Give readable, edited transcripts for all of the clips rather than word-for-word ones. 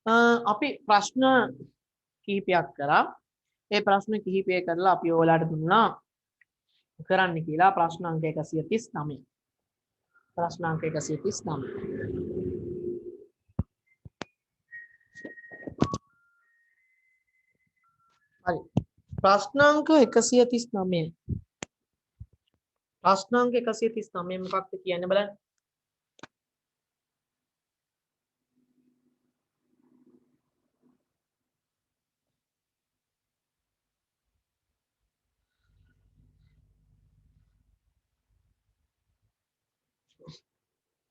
අපි ප්‍රශ්න කිහිපයක් කරා. ඒ ප්‍රශ්න කිහිපය කරලා අපි ඔයාලට දුන්නා කරන්න කියලා ප්‍රශ්න අංක 139. ප්‍රශ්න අංක 139. හරි. ප්‍රශ්න අංක 139. ප්‍රශ්න අංක 139 මොකක්ද කියන්නේ බලන්න.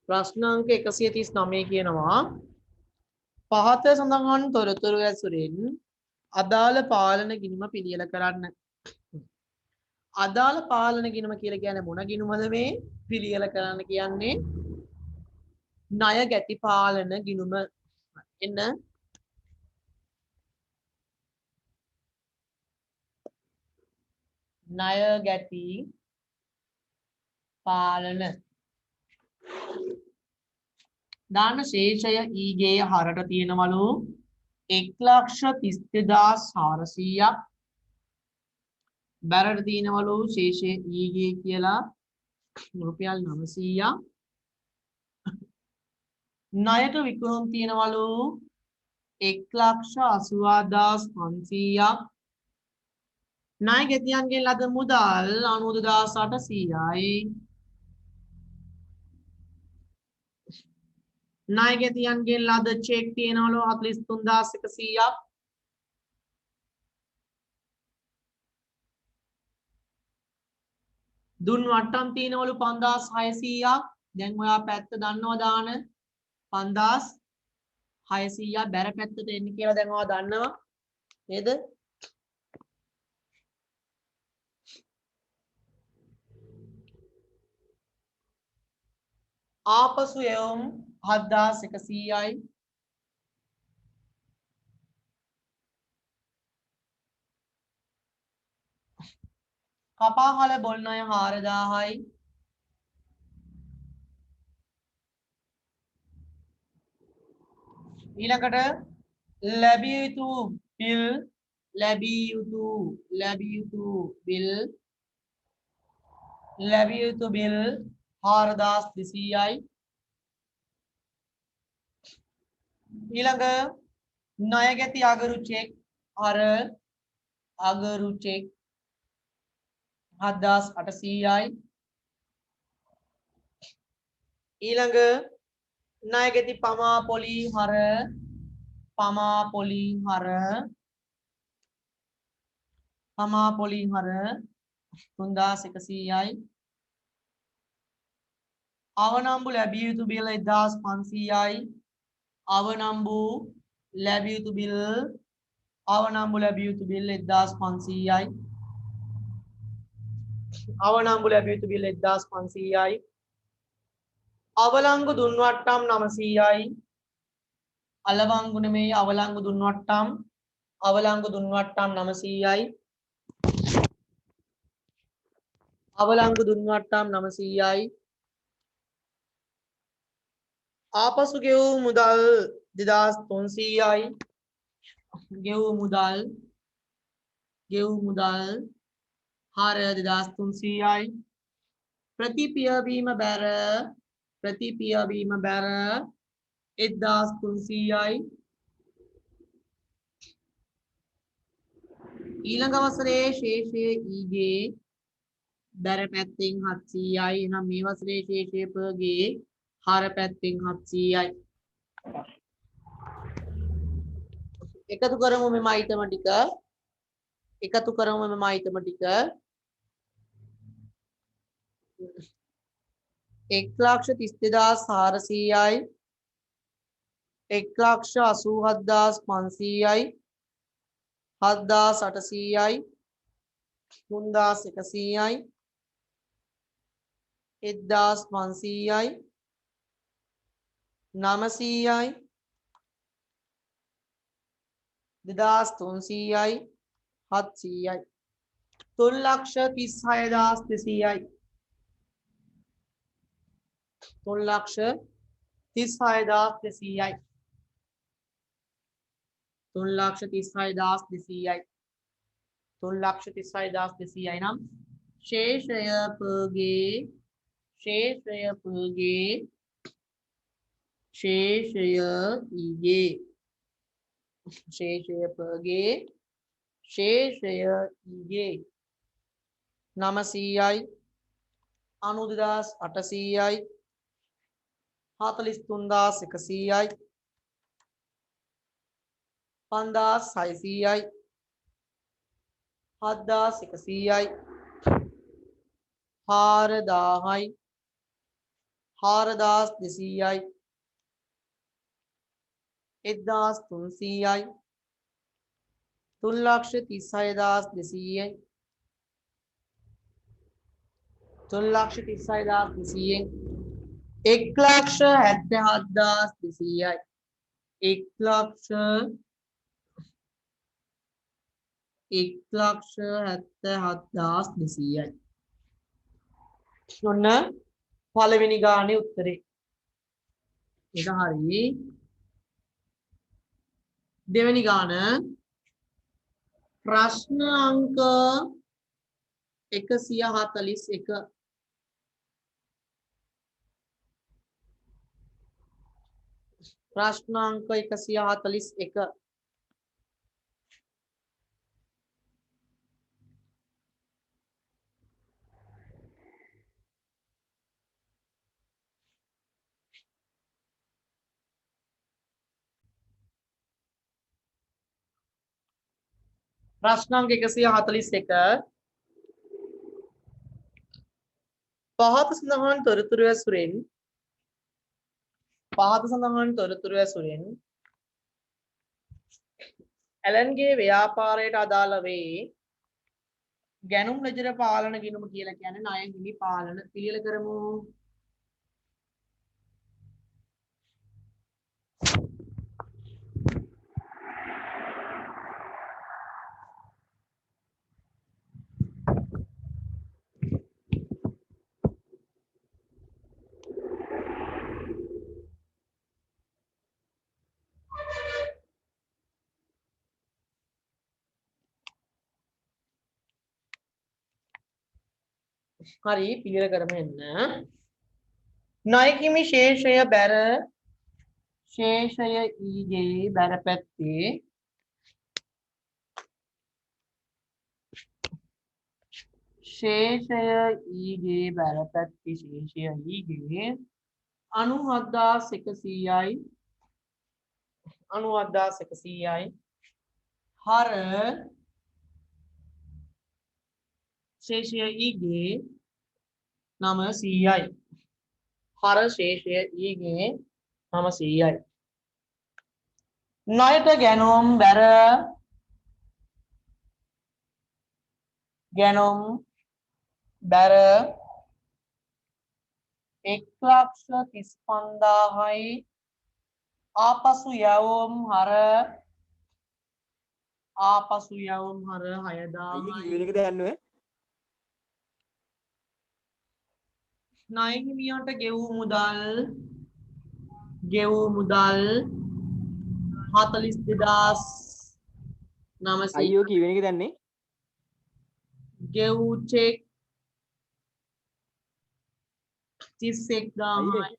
ප්‍රශ්න අංක 139 කියනවා පහත සඳහන් තොරතුරු ඇසුරින් අදාළ පාලන ගිණුම පිළියෙල කරන්න. අදාළ පාලන ගිණුම කියලා කියන්නේ මොන ගිණුමද මේ පිළියෙල කරන්න කියන්නේ? ණය ගැති පාලන ගිණුම. එන්න ණය ගැති පාලන දාන ශේෂය ඊගේ හරට තියෙනවලු 1,32,400ක් බැරට තියෙනවලු ශේෂය ඊගේ කියලා රුපියල් 900ක් ණයට විකුණුම් තියෙනවලු 1,80,500ක් ණය ගෙතියන්ගෙන් ලද මුදල් 92,800යි ණය ගෙතියන්ගෙන් ලද චෙක් තියෙනවලු 43,100ක් දුන් වට්ටම් තියෙනවලු 5,600ක් දැන් ඔයා පැත්ත දන්නවා දාන 5,600ක් බැර පැත්තට එන්නේ කියලා දැන් ඔයා දන්නවා නේද? ආපසු එවුම් 7,100යි කපාහල බොල් ණය 4,000යි ඊළඟට ලැබිය යුතු බිල් ලැබිය යුතු බිල් 4,200යි ඊළඟ ණය ගැති අගරු චෙක් අගරු චෙක් 7,800යි ඊළඟ ණය ගැති පමා පොලි හර 3,100යි අවනම්බු ලැබිය යුතු බිල් 1,500යි අවනම්බු ලැබිය යුතු බිල් 1,500යි අවනම්බු ලැබිය යුතු බිල් 1,500යි අවලංගු දුන්වට්ටම් 900යි අලවංගු නෙමෙයි අවලංගු දුන්වට්ටම් 900යි අවලංගු දුන්වට්ටම් 900යි ආපසු ගෙවූ මුදල් 2,300යි ගෙවූ මුදල් 2,300යි ප්‍රතිපියවීම බැර 1,300යි ඊළඟ වසරේ ශේෂය ඊගේ බැර පැත්තෙන් 700යි එහෙනම් මේ වසරේ ශේෂය පගේ හර පැත්තෙන් 700යි එකතු කරමු මෙම අයිටම ටික 1,32,400යි 1,87,500යි 7,800යි 3,100යි 1,500යි 900යි 2,300යි 700යි 3,36,200යි 3,36,200යි 3,36,200යි 3,36,200යි නම් ශේෂය පගේ ශේෂය ඊගේ ශේෂය පගේ ශේෂය ඊගේ 900යි 92,800යි 43,100යි 5,600යි 7,100යි 4,000යි 4,200යි 1,300යි 3,36,200යි 3,36,200යි 1,77,200යි 1,77,200යි ඔන්න පළවෙනි ගානේ උත්තරේ ඒක හරි දෙවෙනි ගාන ප්‍රශ්න අංක 141 ප්‍රශ්න අංක 141 ප්‍රශ්න අංක 141 පහත සඳහන් තොරතුරු ඇසුරෙන් ඇලන්ගේ ව්‍යාපාරයට අදාළ වේ ගැනුම් ලෙජර පාලන ගිණුම කියලා කියන්නේ ණය හිමි පාලන පිළියෙල කරමු හරි පිළියෙල කරමු එන්න ණය හිමි ශේෂය බැර ශේෂය ඊගේ බැර පැත්තේ ශේෂය ඊගේ බැර පැත්තේ ශේෂය ඊගේ 97,100යි 97,100යි හර ශේෂය ඊගේ 900යි හර ශේෂය ඊගේ 900යි ණයට ගැනුම් බැර 1,35,000යි ආපසු යවුම් හර 6,000යි ණය හිමියන්ට ගෙවූ මුදල් 42,900 අයියෝ කීවෙන එක දන්නේ ගෙවූ චෙක් 31,000යි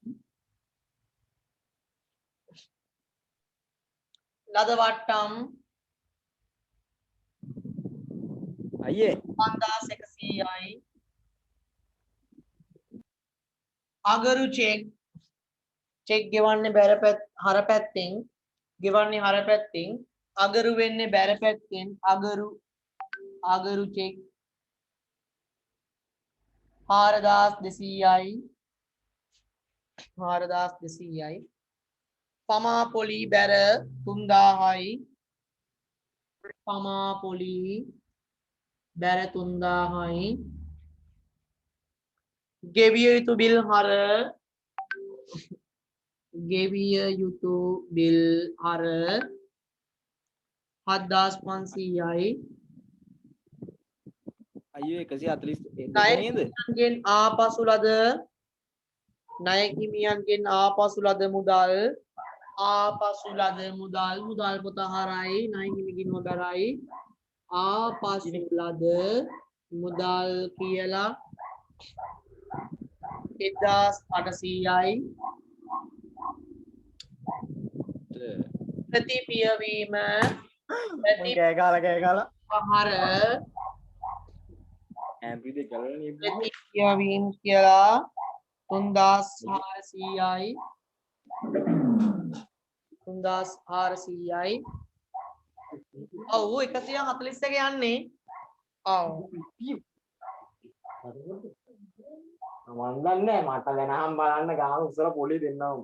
ලද වට්ටම් අයියේ 5,100යි අගරු චෙක් ගෙවන්නේ හර පැත්තෙන් අගරු වෙන්නේ බැර පැත්තෙන් අගරු චෙක් 4,200යි පමා පොලි බැර 3,000යි ගෙවිය යුතු බිල් හර 7,500යි අයියෝ 141 නේද ණය හිමියන්ගෙන් ආපසු ලද මුදල් ආපසු ලද මුදල් පොත හරයි ණය හිමිගින්ව බරයි ආපසු ලද මුදල් කියලා 1800යි ප්‍රතිපියවීම කෑ කාලා පහර හැම්පි දෙක ගලවලා ප්‍රතිපියවීම කියලා 3400යි 3400යි ඔව් 141 යන්නේ ඔව් මන් දන්නේ මට වෙනහම් බලන්න ගාන උසර පොලි දෙන්නම්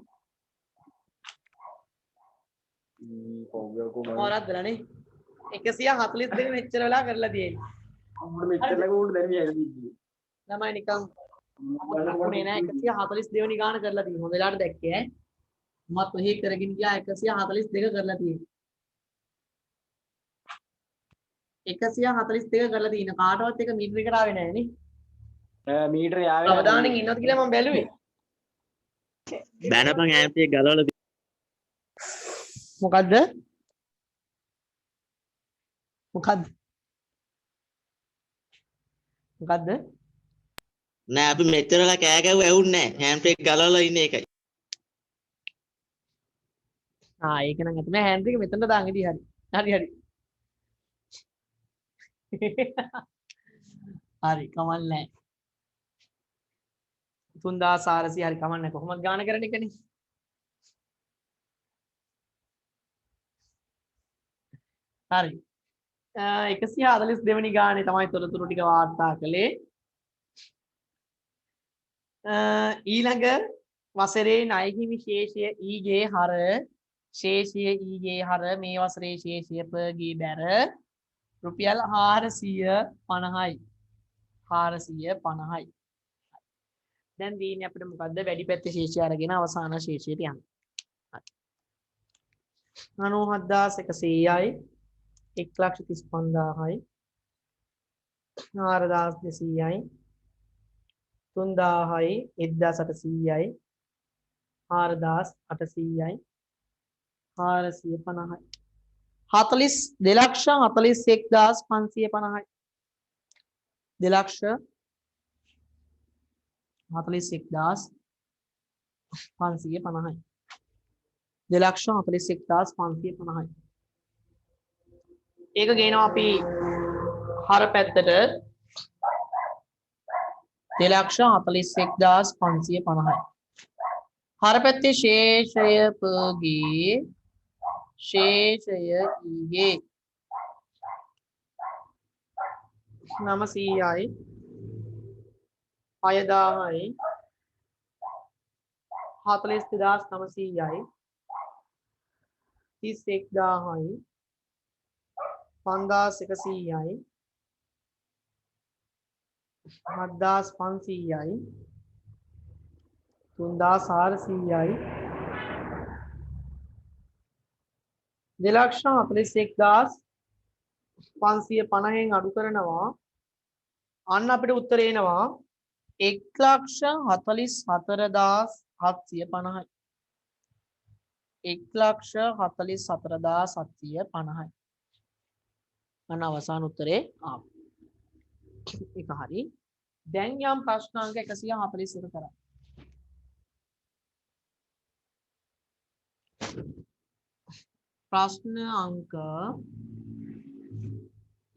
මොරද්දලානේ 142 මෙච්චර වෙලා කරලා තියෙන්නේ අපිට මෙච්චර ලකුණු දැන්නේ ඇවිල්ලා ළමයි නිකන් ලකුණේ නෑ 142 වෙනි ගාන කරලා තියෙන්නේ හොඳ වෙලාවට දැක්කේ ඈ මත් ඔහි කරගෙන ගියා 142 කරලා තියෙන්නේ 142 කරලා තියෙන කාටවත් එක මීටර එකට ආවේ නෑ නේ මීටර යාවේ අවදානෙන් ඉන්නවද කියලා මම බැලුවේ බැනපන් හැම්පි එක ගලවලා මොකද්ද මොකද්ද මොකද්ද නෑ අපි මෙච්චරලා කෑ ගැව්ව ඇහුන්නේ නෑ හැම්පි එක ගලවලා ඉන්නේ ඒකයි ඒක නම් ඇත්ත නෑ හෑන්ඩ් එක මෙතනට දාන් ඉදී හරි හරි හරි කමන්නේ 3400 හරි කමන්නේ කොහොමද ගාන කරන එකනේ හරි 142 වෙනි ගානේ තමයි තොරතුරු ටික වාර්තා කළේ ඊළඟ වසරේ ණය හිමි ශේෂය ඊගේ හර ශේෂය ඊගේ හර මේ වසරේ ශේෂය පගේ බැර රුපියල් 450යි 450යි දැන් දීන්නේ අපිට මොකද්ද වැඩි පැත්තේ ශේෂය අරගෙන අවසාන ශේෂයට යන්න 97100යි 135000යි 4200යි 3000යි 1800යි 4800යි 450යි 2,41,550යි 2,41,550යි 2,41,550යි ඒක ගේනවා අපි හර පැත්තට 2,41,550යි හර පැත්තේ ශේෂය පගේ ශේෂය ඊගේ 900යි 6000යි 42900යි 31000යි 5100යි 7500යි 3400යි 2,41,550න් අඩු කරනවා අන්න අපිට උත්තර එනවා 1,44,750යි 1,44,750යි අන්න අවසාන උත්තරේ ආවා ඒක හරි දැන් යම් ප්‍රශ්නාංක 141 කරා ප්‍රශ්න අංක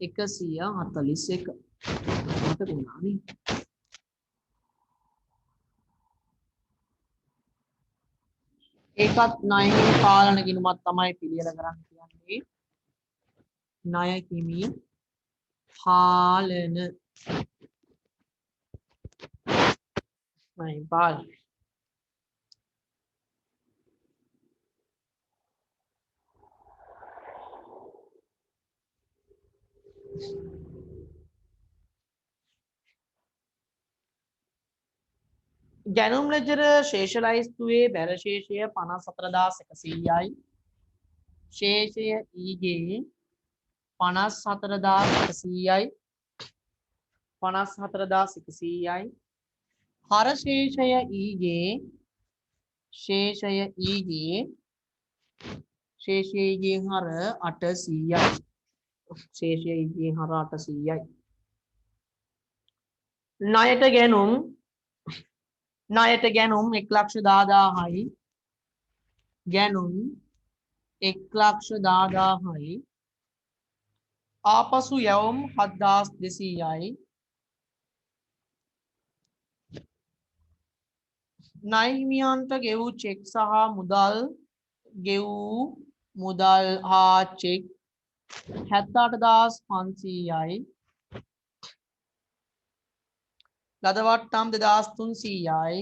141 මතක වුණා නේ ඒකත් ණය හිමි පාලන ගිණුමක් තමයි පිළියෙල කරන්න කියන්නේ ණය හිමි පාලන ණය පාලන ගැනුම් ලෙජර ශේෂ ලයිස්තුවේ බැර ශේෂය 54100යි ශේෂය ඊගේ 54100යි 54100යි හර ශේෂය ඊගේ 54100යි ශේෂයේ හර 800යි. ශේෂයේ හර 800යි. ණයට ගැනුම් 1,10,000යි. ගැනුම් 1,10,000යි. ආපසු යවුම් 7,200යි. ණය හිමියන්ට ගෙවූ චෙක් සහ මුදල් හා චෙක් 78,500යි. ලද වට්ටම් 2,300යි.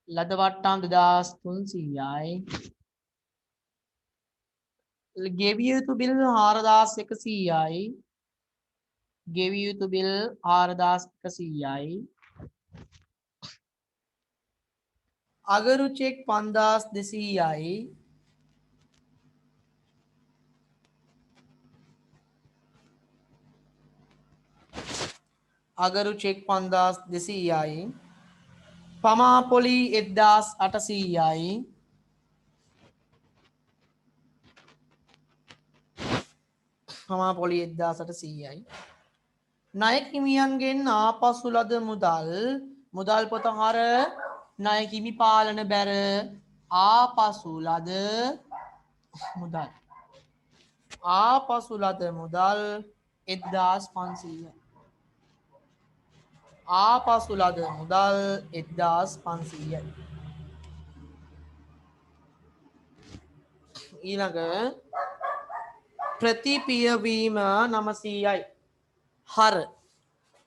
ලද වට්ටම් 2,300යි. ගෙවිය යුතු බිල් 4,100යි. ගෙවිය යුතු බිල් 4,100යි. අගරු චෙක් 5,200යි. අගරු චෙක් 5,200යි. පමා පොලි 1,800යි. පමා පොලි 1,800යි. ණය හිමියන්ගෙන් ආපසු ලද මුදල් පොත හර ණය හිමි පාලන බැර ආපසු ලද මුදල් 1,500යි. ආපසු ලද මුදල් 1,500යි. ඊළඟ ප්‍රතිපියවීම 900යි. හර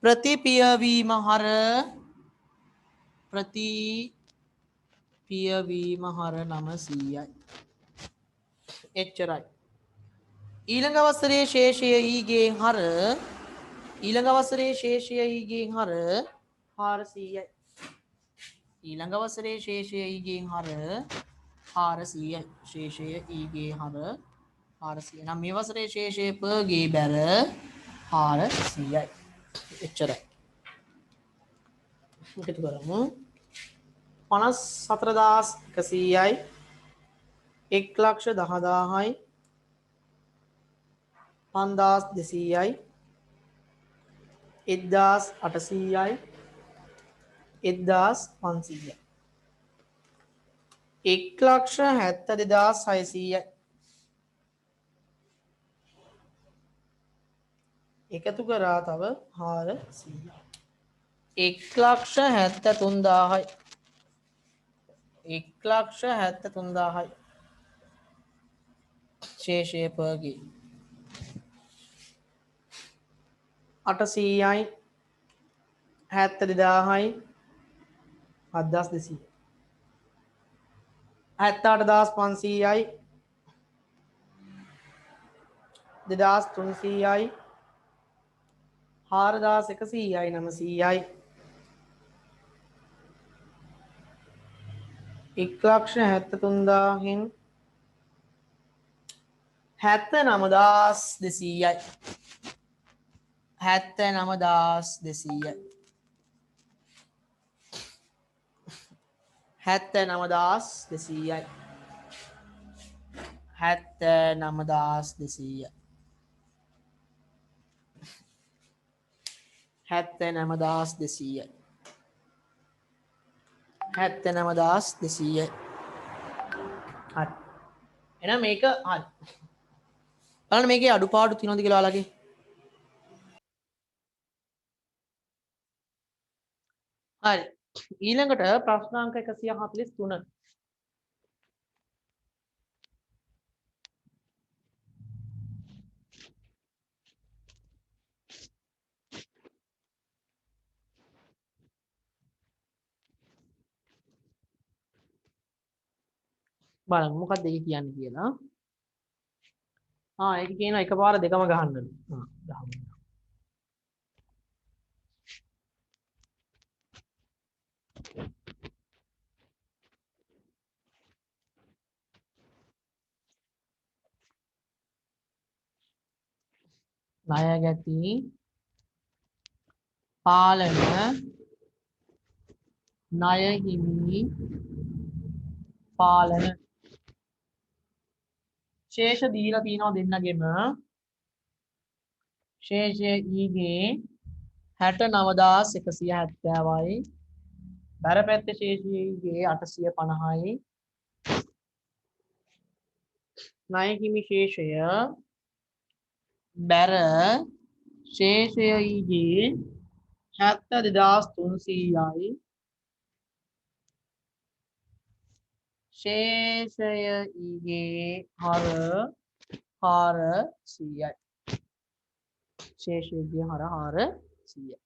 ප්‍රතිපියවීම හර 900යි. එච්චරයි. ඊළඟ අවසරයේ ශේෂය ඊගේ හර 400යි. ඊළඟ අවසරයේ ශේෂය ඊගේ හර 400යි. ශේෂය ඊගේ හර 400. නම් මේ වසරේ ශේෂය පගේ බැර 400යි. එච්චරයි. එකතු කරමු. 54,100යි. 1,10,000යි. 5,200යි. 1,800යි. 1,500යි. 1,72,600යි. එකතු කරා තව 400යි. 1,73,000යි. 1,73,000යි. ශේෂය පගේ 800යි. 72,000යි. 7,200යි. 78,500යි. 2,300යි. 4,100යි. 900යි. 1,73,000න් 79,200යි. 79,200යි. 79,200යි. 79,200යි. 79,200යි. 79,200යි. හරි. එහෙනම් මේක හරි. බලන්න මේකේ අඩුපාඩු තියෙනවද කියලා ඔයාලගේ. හරි. ඊළඟට ප්‍රශ්නාංක 143. බලමු මොකක්ද ඒක කියන්නේ කියලා. ඒක කියන එකපාර දෙකම ගහන්න. ගහමු. ණයගැති පාලන ණය හිමි පාලන ශේෂ දීලා තියෙනවා දෙන්නගෙම. ශේෂය ඊගේ 69170යි. බැර පැත්තේ ශේෂය ඊගේ 850යි. ණය හිමි ශේෂය බැර ශේෂය ඊගේ 72300යි. ශේෂය ඊගේ හර 400යි. ශේෂය ඊගේ හර 400යි.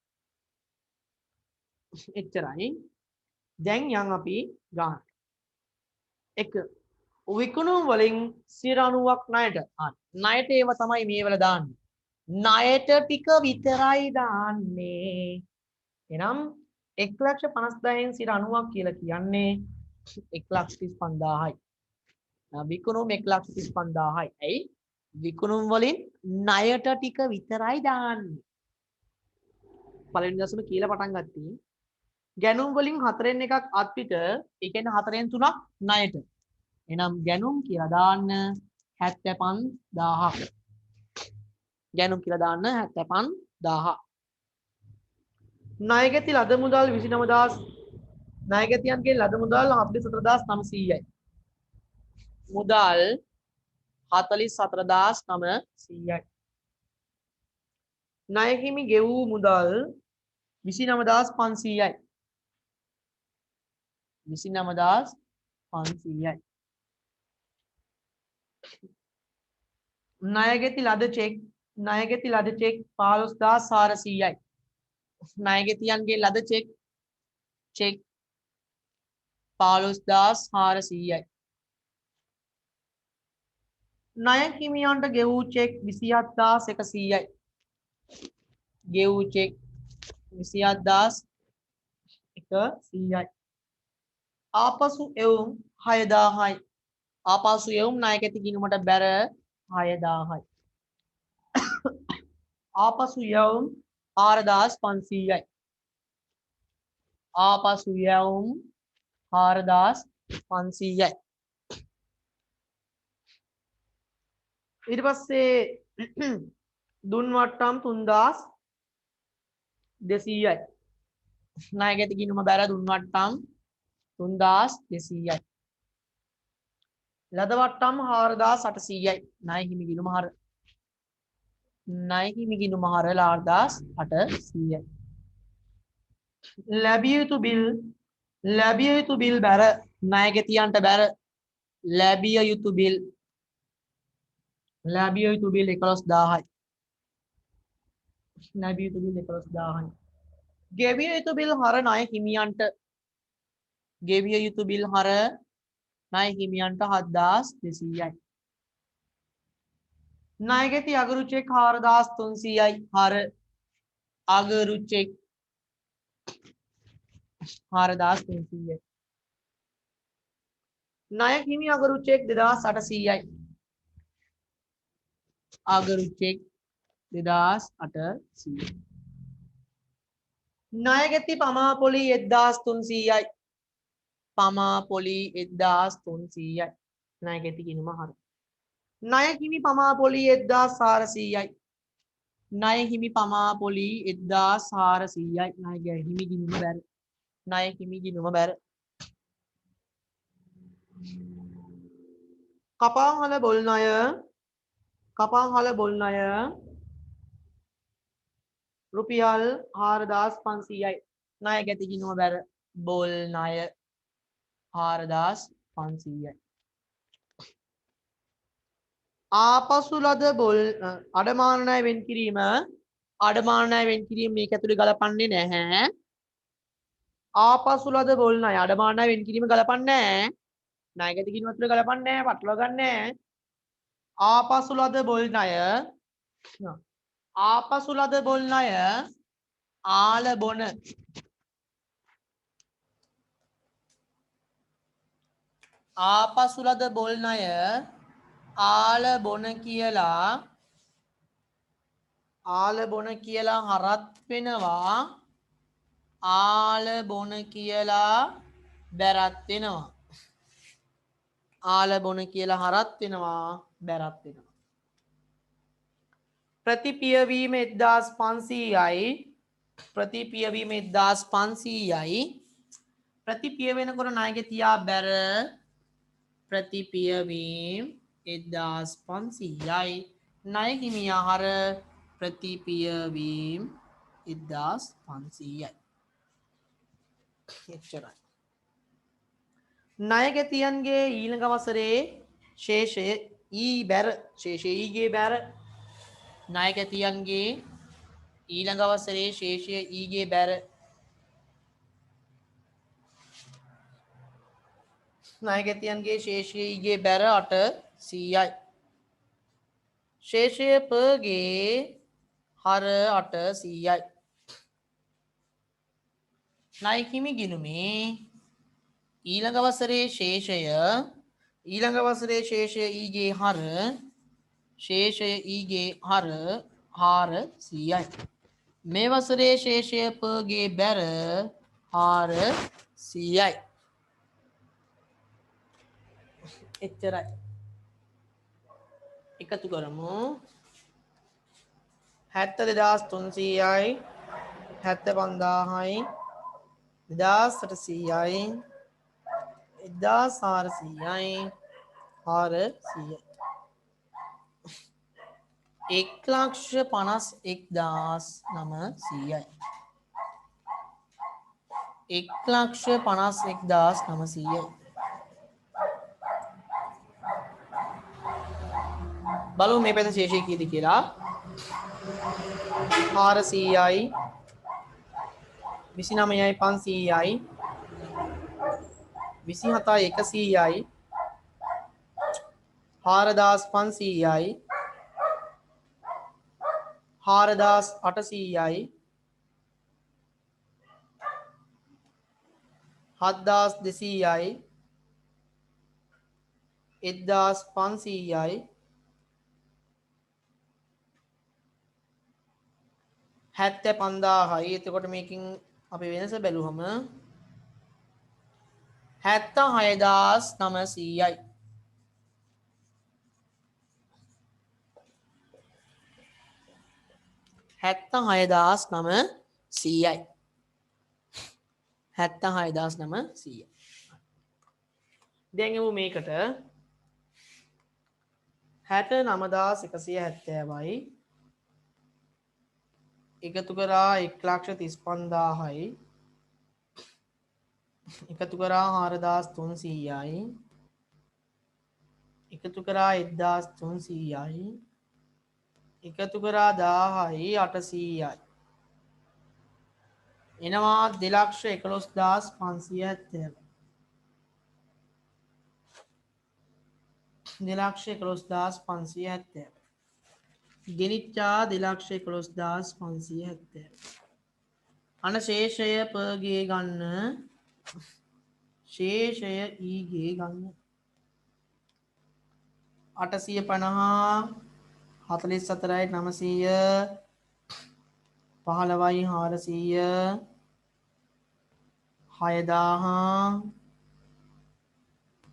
එච්චරයි. දැන් යන් අපි ගන්න. 1 විකුණුම් වලින් 90ක් ණයට. ණයට ඒව තමයි මේ වල දාන්නේ. ණයට ටික විතරයි දාන්නේ. එනම් 1,50,000න් 90ක් කියලා කියන්නේ 1,35,000යි. විකුණුම් 1,35,000යි. ඇයි? විකුණුම් වලින් ණයට ටික විතරයි දාන්නේ. පළවෙනි දශම කියලා පටන් ගත්තී. ගැනුම් වලින් 4න් එකක් අත්පිට, ඒ කියන්නේ 4න් 3ක් ණයට. එනම් ගැනුම් කියලා දාන්න 75000ක්. ගැනුම් කියලා දාන්න 75000. ණයගැති ලද මුදල් 29000. ණයගැතියන්ගේ ලද මුදල් 44900යි. මුදල් 44900යි. ණය හිමි ගෙවූ මුදල් 29500යි. 29500යි. ණයගැති ලද චෙක් 15400යි. ණයගැතියන්ගේ ලද චෙක් 15400යි. ණය හිමියන්ට ගෙවූ චෙක් 27100යි. ගෙවූ චෙක් 27100යි. ආපසු එවුම් 6000යි. ආපසු එවුම් ණයගැති ගිණුමට බැර 6000යි. ආපසු යවුම් 4500යි. ආපසු යවුම් 4500යි. ඊට පස්සේ දුන් වට්ටම් 3200යි. ණයගැති ගිණුම බැර දුන් වට්ටම් 3200යි. ලද වට්ටම් 4800යි. ණය හිමි ගිණුම හර 4800යි. ලැබිය යුතු බිල් බැර ණයගැතියන්ට බැර ලැබිය යුතු බිල් 11000යි. ලැබිය යුතු බිල් 11000යි. ගෙවිය යුතු බිල් හර ණය හිමියන්ට 7200යි. ණයගැති අගරු චෙක් 4300යි. හර අගරු චෙක් 4300යි. ණය හිමි අගරු චෙක් 2800යි. අගරු චෙක් 2800යි. ණයගැති පමාපොලි 1300යි. පමාපොලි 1300යි. ණයගැති ගිණුම හර. ණය හිමි පමාපොලි 1400යි. ණය හිමි පමාපොලි 1400යි. ණය හිමි ගිණුම බැර. ණය හිමි ගිණුම බැර. කපාහල බොල් ණය රුපියල් 4500යි. ණයගැති ගිණුම බැර. බොල් ණය 4500යි. ආපසු ලද බොල් අඩමාන ණය වෙන් කිරීම මේක ඇතුලේ ගලපන්නේ නැහැ. ආපසු ලද බොල් ණය අඩමාන ණය වෙන් කිරීම ගලපන්නේ නැහැ. ණයගැති ගිණුම ඇතුලේ ගලපන්නේ නැහැ. පටලවා ගන්න නැහැ. ආපසු ලද බොල් ණය ආල බොන ආපසු ලද බොල් ණය ආල බොන කියලා හරත් වෙනවා. ආල බොන කියලා බැරත් වෙනවා. ආලබොන කියලා හරත් වෙනවා බැරත් වෙනවා. ප්‍රතිපියවීම 1500යි ප්‍රතිපියවීම 1500යි ප්‍රතිපිය වෙනකොට ණයගේ තියා බැර ප්‍රතිපියවීම 1500යි ණය හිමි ආහාර ප්‍රතිපියවීම 1500යි එච්චරයි. ණයගැතියන්ගේ ඊළඟ වසරේ ශේෂය ඊ බැර ශේෂය ඊගේ බැර ණයගැතියන්ගේ ඊළඟ වසරේ ශේෂය ඊගේ බැර ණයගැතියන්ගේ ශේෂය ඊගේ බැර 800යි. ශේෂය පගේ හර 800යි. ණය හිමි ගිණුමේ ඊළඟ වසරේ ශේෂය ඊගේ හර ශේෂය ඊගේ හර 400යි. මේ වසරේ ශේෂය පගේ බැර 400යි. එච්චරයි. එකතු කරමු 72300යි 75000යි 2800යි 1400යි 400යි 1,51,900යි 1,51,900යි බලමු මේ පැත්තේ ශේෂය කීයද කියලා 400යි 29යි 500යි 27යි 100යි 4500යි 4800යි 7200යි 1500යි 75000යි. එතකොට මේකෙන් අපි වෙනස බැලුවම 76900යි 76900යි 76900යි. දැන් එමු මේකට 69170යි එකතු කරා 1,35,000යි එකතු කරා 4,300යි එකතු කරා 1,300යි එකතු කරා 1000යි 800යි එනවා 2,11,570 2,11,570 ගෙනිච්චා 2,11,570 අන ශේෂය පගේ ගන්න ශේෂය ඊගේ ගන්න 850 44යි 900 15යි 400 6000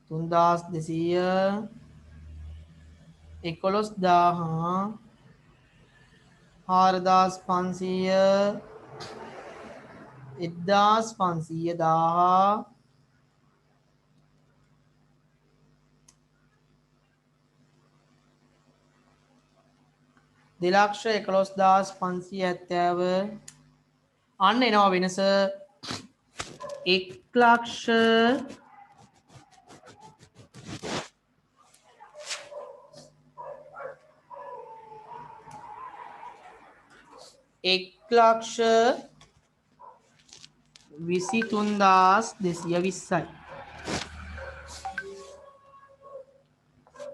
3200 11,000 4,500 1,500 2,11,570 අන්න එනවා වෙනස 1,23,220යි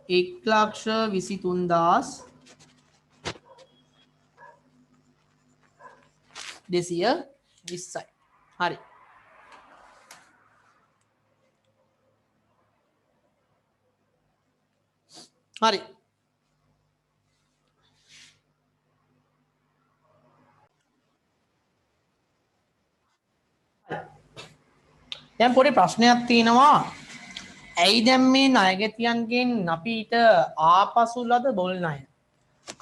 1,23,220යි හරි හරි දැන් පොඩි ප්‍රශ්නයක් තියෙනවා ඇයි දැන් මේ ණයගැතියන්ගෙන් අපිට ආපසු ලද බොල් ණය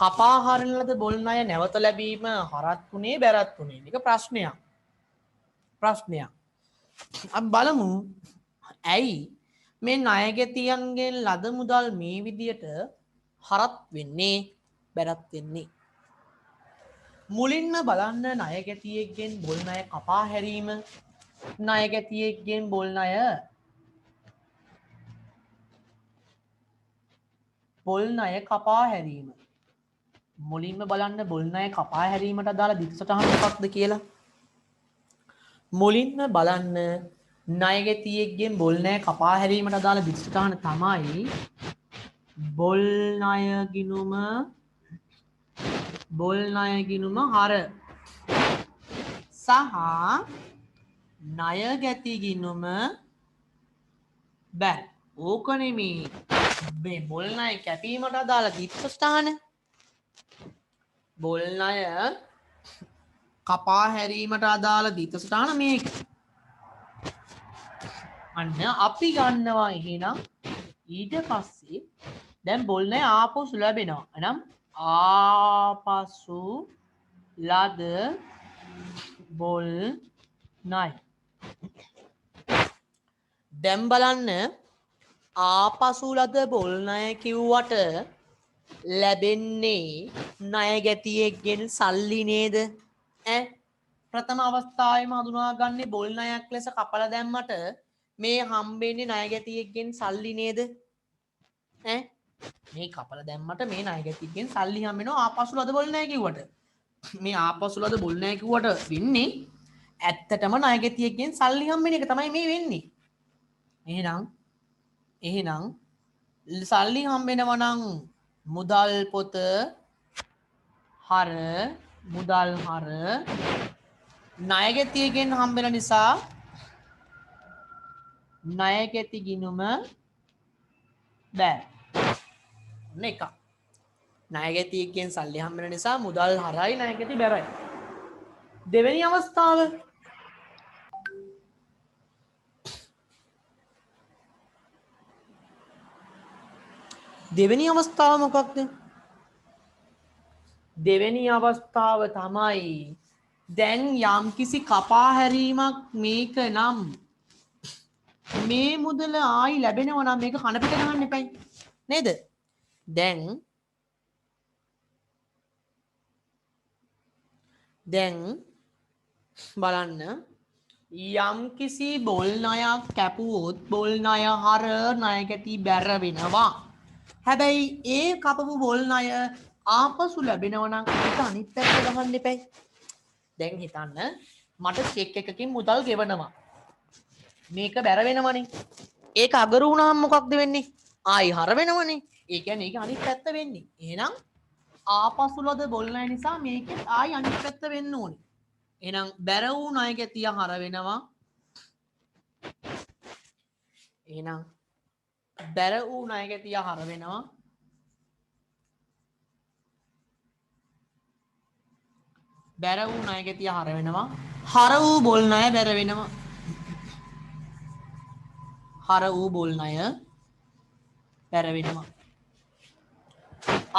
කපා හරින ලද බොල් ණය නැවත ලැබීම හරත් උනේ බැරත් උනේ? මේක ප්‍රශ්නයක්. අපි බලමු ඇයි මේ ණයගැතියන්ගෙන් ලද මුදල් මේ විදියට හරත් වෙන්නේ බැරත් වෙන්නේ? මුලින්ම බලන්න ණයගැතියෙක්ගෙන් බොල් ණය කපා හැරීම, ණයගැතියෙක්ගෙන් බොල් ණය කපා හැරීම. මුලින්ම බලන්න බොල් ණය කපා හැරීමට අදාළ දිගසටහන මොකක්ද කියලා. මුලින්ම බලන්න ණයගැතියෙක්ගෙන් බොල් ණය කපා හැරීමට අදාළ දිගසටහන තමයි බොල් ණය ගිණුම හර සහ ණයගැති ගිණුම බැල්. ඕක නෙමේ මේ බොල් ණය කැපීමට අදාළ දිගසටහන. බොල් ණය කපා හැරීමට අදාළ දිගසටහන මේක. අන්න අපි ගන්නවා එහෙනම් ඊට පස්සේ දැන් බොල් ණය ආපසු ලැබෙනවා. එහෙනම් ආපසු ලද බොල් ණය. දැන් බලන්න ආපසු ලද බොල් ණය කිව්වට ලැබෙන්නේ ණයගැතියෙක්ගෙන් සල්ලි නේද? ප්‍රථම අවස්ථාවේම හඳුනාගන්නේ බොල් ණයක් ලෙස කපලා දැම්මට මේ හම්බෙන්නේ ණයගැතියෙක්ගෙන් සල්ලි නේද? මේ කපලා දැම්මට මේ ණයගැතියෙක්ගෙන් සල්ලි හම්බෙනවා ආපසු ලද බොල් ණය කිව්වට. මේ ආපසු ලද බොල් ණය කිව්වට වෙන්නේ ඇත්තටම ණයගැතියෙක්ගෙන් සල්ලි හම්බෙන එක තමයි මේ වෙන්නේ. එහෙනම් සල්ලි හම්බෙනවා නම් මුදල් පොත හර ණයගැතියෙක්ගෙන් හම්බෙන නිසා ණයගැති ගිණුම බැල්. ඔන්න එකක්. ණයගැතියෙක්ගෙන් සල්ලි හම්බෙන නිසා මුදල් හරයි ණයගැති බැරයි. දෙවෙනි අවස්ථාව මොකක්ද? දෙවෙනි අවස්ථාව තමයි දැන් යම්කිසි කපා හැරීමක් මේක නම් මේ මුදල ආයි ලැබෙනවා නම් මේක කන පිට ගන්න එපයි නේද? දැන් බලන්න යම්කිසි බොල් ණයක් කැපුවොත් බොල් ණය හර ණයගැති බැර වෙනවා. හැබැයි ඒ කපපු බොල් ණය ආපසු ලැබෙනවා නම් ඒක අනිත් පැත්ත ගහන්න එපයි. දැන් හිතන්න මට චෙක් එකකින් මුදල් ගෙවනවා. මේක බැර වෙනවනේ. ඒක අගරු වුණාම මොකක්ද වෙන්නේ? ආයි හර වෙනවනේ. ඒ කියන්නේ ඒක අනිත් පැත්ත වෙන්නේ. එහෙනම් ආපසු ලද බොල් ණය නිසා මේකෙත් ආයි අනිත් පැත්ත වෙන්න ඕනේ. එහෙනම් බැර වූ ණයගැතිය හර වෙනවා. හර වූ බොල් ණය බැර වෙනවා.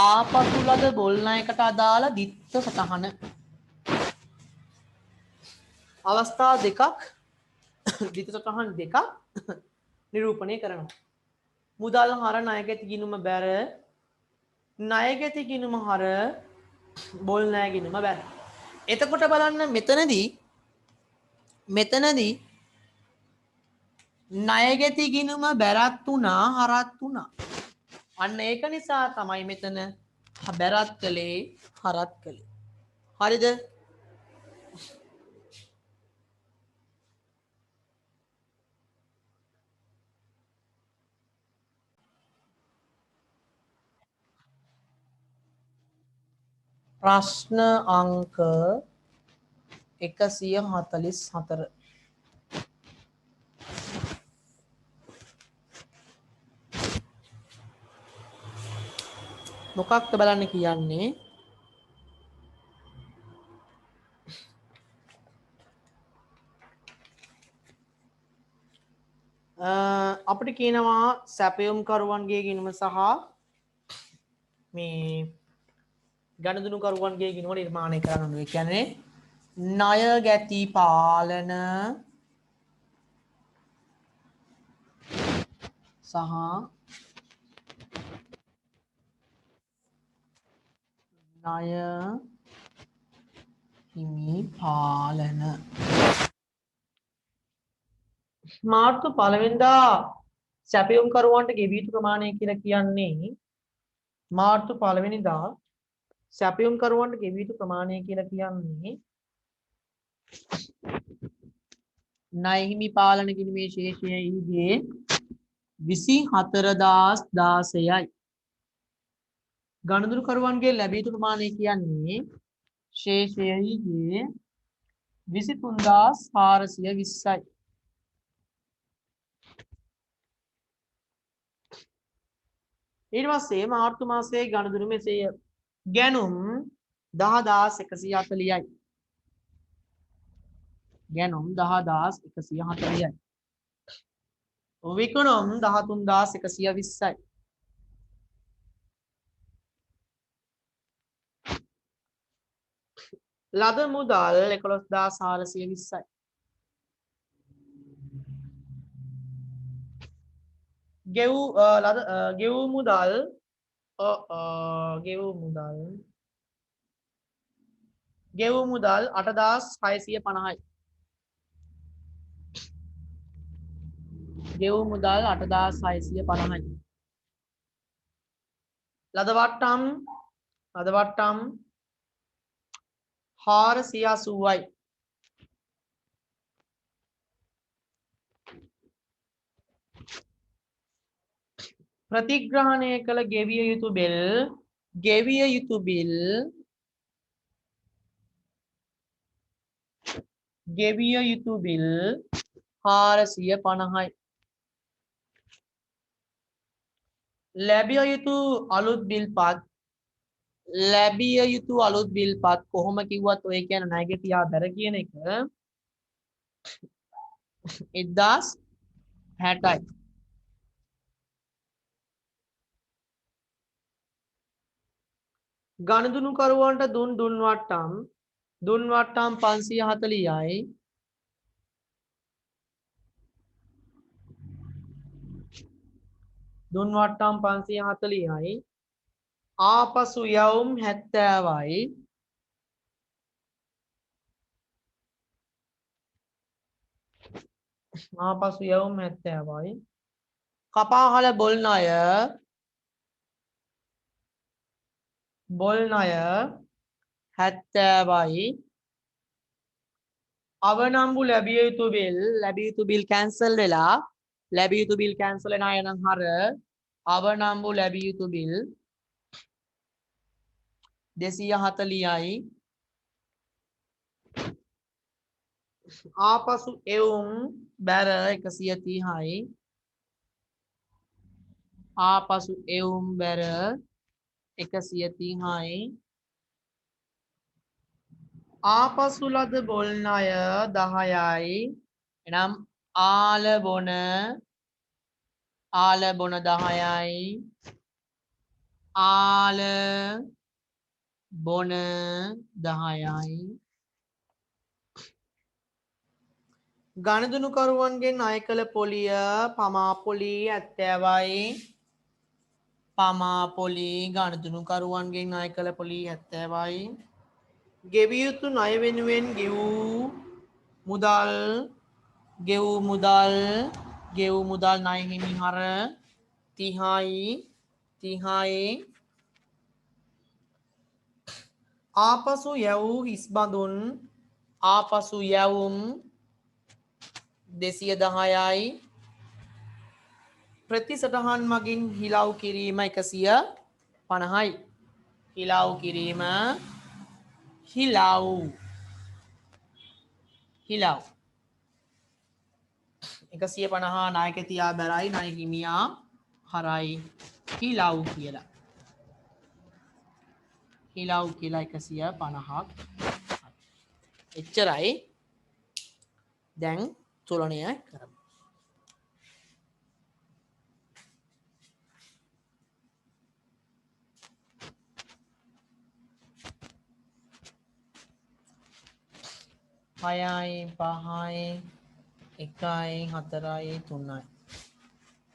ආපසු ලද බොල් ණයකට අදාළ දිත්ත සටහන. අවස්ථා දෙකක් දිත්ත සටහන් දෙකක් නිරූපණය කරනවා. මුදල් හර ණයගැති ගිණුම බැර, ණයගැති ගිණුම හර බොල් ණය ගිණුම බැර. එතකොට බලන්න මෙතනදී ණයගැති ගිණුම බැරත් වුණා හරත් වුණා. අන්න ඒක නිසා තමයි මෙතන බැරත් කළේ හරත් කළේ. හරිද? ප්‍රශ්න අංක 144. මොකක්ද බලන්න කියන්නේ? අපිට අපිට කියනවා සැපයුම් කරුවන්ගේ ගිණුම සහ මේ ගණදුණු කරුවන්ගේ ගිණුම නිර්මාණය කරන්න ඕනේ. ඒ කියන්නේ ණය ගැති පාලන සහ ණය හිමි පාලන මාර්තු 1 වෙනිදා සැපයුම් කරුවන්ට ගෙවිය යුතු ප්‍රමාණය කියලා කියන්නේ මාර්තු 1 වෙනිදා සැපයුම් කරුවන්ට ගෙවිය යුතු ප්‍රමාණය කියලා කියන්නේ ණය හිමි පාලන ගිණුමේ ශේෂයයිගේ 24016යි. ගණදුරු කරුවන්ගේ ලැබිය යුතු ප්‍රමාණය කියන්නේ ශේෂයයිගේ 23420යි. ඊට පස්සේ මාර්තු මාසයේ ගණදුරු මෙසේය. ගැනුම් 10140යි. ගැනුම් 10140යි. විකුණුම් 13120යි. ලද මුදල් 11420යි. ගෙවූ මුදල් ගෙවූ මුදල් 8650යි. ගෙවූ මුදල් 8650යි. ලද වට්ටම් 480යි. ප්‍රතිග්‍රහණය කළ ගෙවිය යුතු බිල් 450යි. ලැබිය යුතු අලුත් බිල්පත් කොහොම කිව්වත් ඔය කියන්නේ ණය ගැතියා බැර කියන එක 1060යි. ගණදුණු කරුවන්ට දුන් වට්ටම් 540යි. දුන් වට්ටම් 540යි. ආපසු යවුම් 70යි. ආපසු යවුම් 70යි. කපාහල බොල් ණය 70යි. අවනම්බු ලැබිය යුතු බිල් කැන්සල් වෙලා ලැබිය යුතු බිල් කැන්සල් වෙන අය නම් හර අවනම්බු ලැබිය යුතු බිල් 240යි. ආපසු එවුම් බැර 130යි. ආපසු එවුම් බැර 130යි. ආපසු ලද බොල් ණය 10යි. එනම් ආල බොන 10යි. ආල බොන 10යි. ගණදුණු කරුවන්ගෙන් අය කළ පොලිය පමා පොලී 70යි. පමා පොලී ගණදුණු කරුවන්ගෙන් අය කළ පොලී 70යි. ගෙවිය යුතු ණය වෙනුවෙන් ගෙවූ මුදල් ණය හිමිහර 30යි. ආපසු යවූ හිස් බඳුන් ආපසු යවුම් 210යි. ප්‍රතිසටහන් මගින් හිලව් කිරීම 150යි. හිලව් කිරීම හිලව් 150 නායකතියා බැරයි ණය හිමියා හරයි හිලව් කියලා. හිලව් කියලා 150ක්. එච්චරයි. දැන් තුලණය කරමු. 6යි 5යි 1යි 4යි 3යි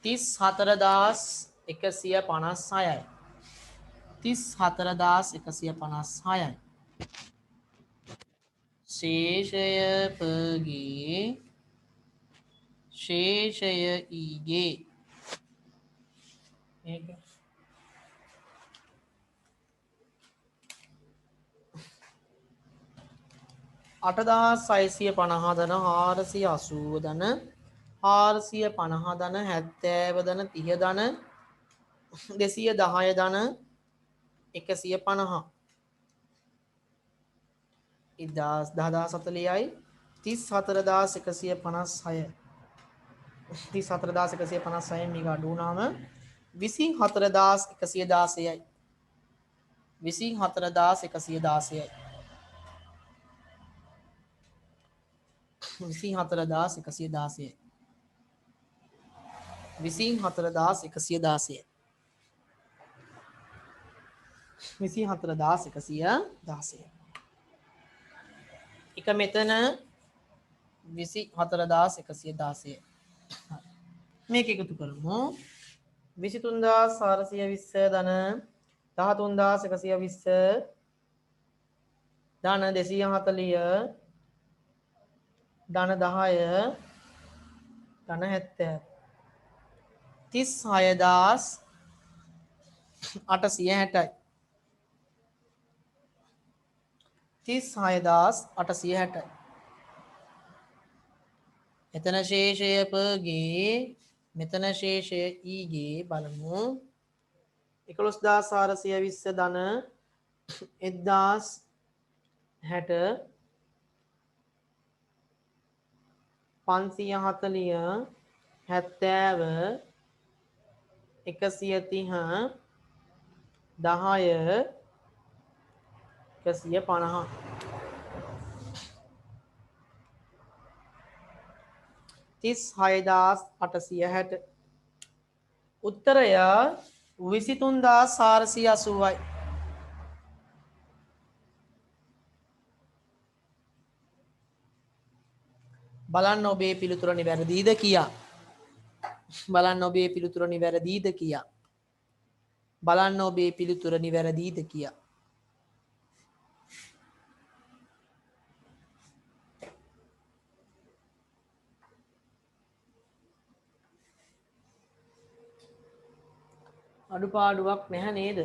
34156යි 34156යි ශේෂය පගේ ශේෂය ඊගේ මේක 8650 ධන 480 ධන 450 ධන 70 ධන 30 ධන 210 ධන 150 10040යි 34156 34156 මේක අඩු වුණාම 24116යි 24116යි 24116යි 24116යි 24116 එක මෙතන 24116 මේක එකතු කරමු 23420 ධන 13120 ධන 240 ධන 10 ධන 70 36860යි 36860යි එතන ශේෂය පගේ මෙතන ශේෂය ඊගේ බලමු 11420 ධන 1060 540 70 130 10 150 36860 උත්තරය 23480යි බලන්න ඔබේ පිළිතුර නිවැරදිද කියා බලන්න ඔබේ පිළිතුර නිවැරදිද කියා බලන්න ඔබේ පිළිතුර නිවැරදිද කියා අඩුපාඩුවක් නැහැ නේද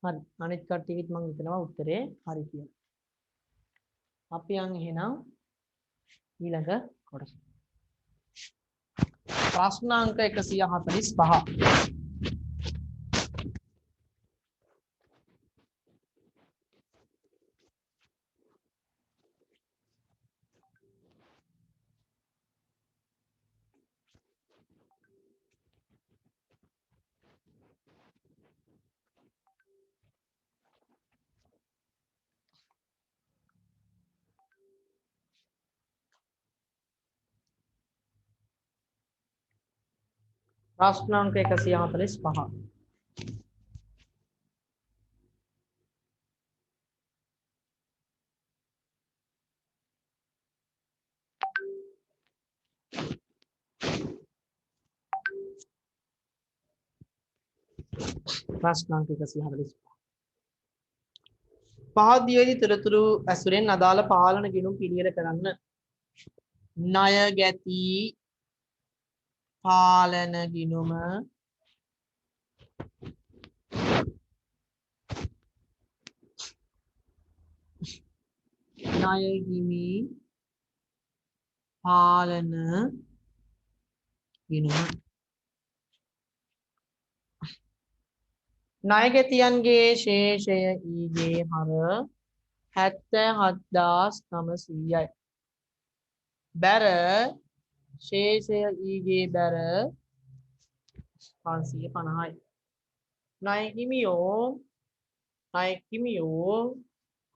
හරි අනිත් කට්ටියගෙත් මම හිතනවා උත්තරේ හරි කියලා. අපි යන් එහෙනම් ඊළඟ කොටස. ප්‍රශ්න අංක 145. ප්‍රශ්න අංක 145. ප්‍රශ්න අංක 145. පහදියේදී තොරතුරු ඇසුරෙන් අදාළ පාලන ගිණුම් පිළියෙල කරන්න. ණය ගැති පාලන ගිණුම ණය හිමි පාලන ගිණුම ණයගැතියන්ගේ ශේෂය ඊගේ හර 77900යි. බැර ශේෂය ඊගේ බැර 550යි. ණය හිමියෝ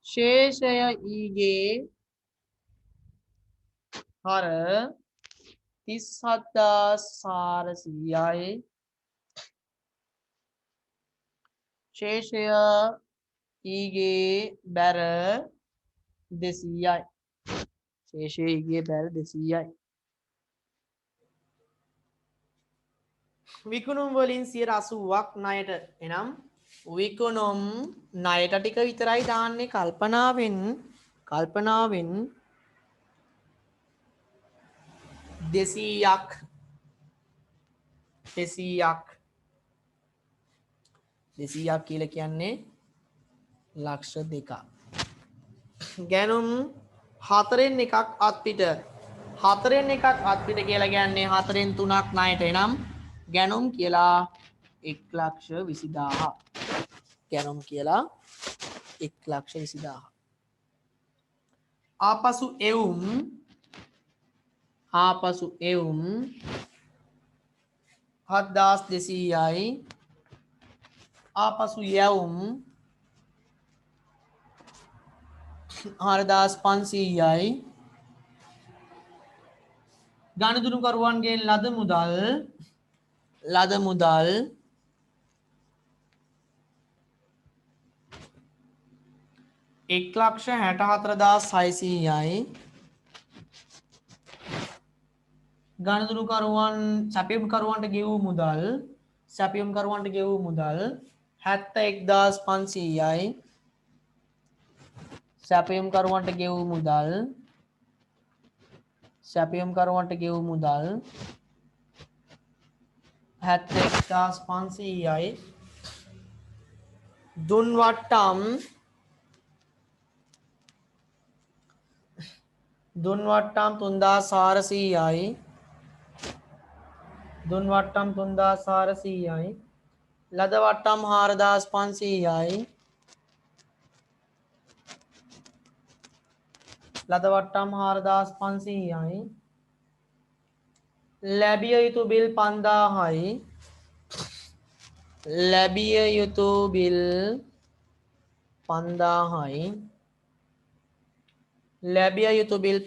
ශේෂය ඊගේ හර 37400යි. ශේෂය ඊගේ බැර 200යි. ශේෂය ඊගේ බැර 200යි. විකුණුම් වලින් 80ක් ණයට. එනම් විකුණුම් ණයට ටික විතරයි දාන්නේ. කල්පනාවෙන් 200ක් 200ක් කියලා කියන්නේ ලක්ෂ 2ක්. ගැනුම් 4න් එකක් අත්පිට. 4න් එකක් අත්පිට කියලා කියන්නේ 4න් 3ක් ණයට. එනම් ගැනුම් කියලා 1,20,000. ගැනුම් කියලා 1,20,000. ආපසු එවුම් 7,200යි. ආපසු යැවුම් 4,500යි. ගනුදෙනුකරුවන්ගේ ලද මුදල් 1,64,600යි. ගනුදෙනුකරුවන් සැපයුම්කරුවන්ට ගෙවූ මුදල් 71,500යි. සැපයුම්කරුවන්ට ගෙවූ මුදල් 71,500යි. දුන් වට්ටම් 3,400යි. ලද වට්ටම් 4,500යි. ලැබිය යුතු බිල්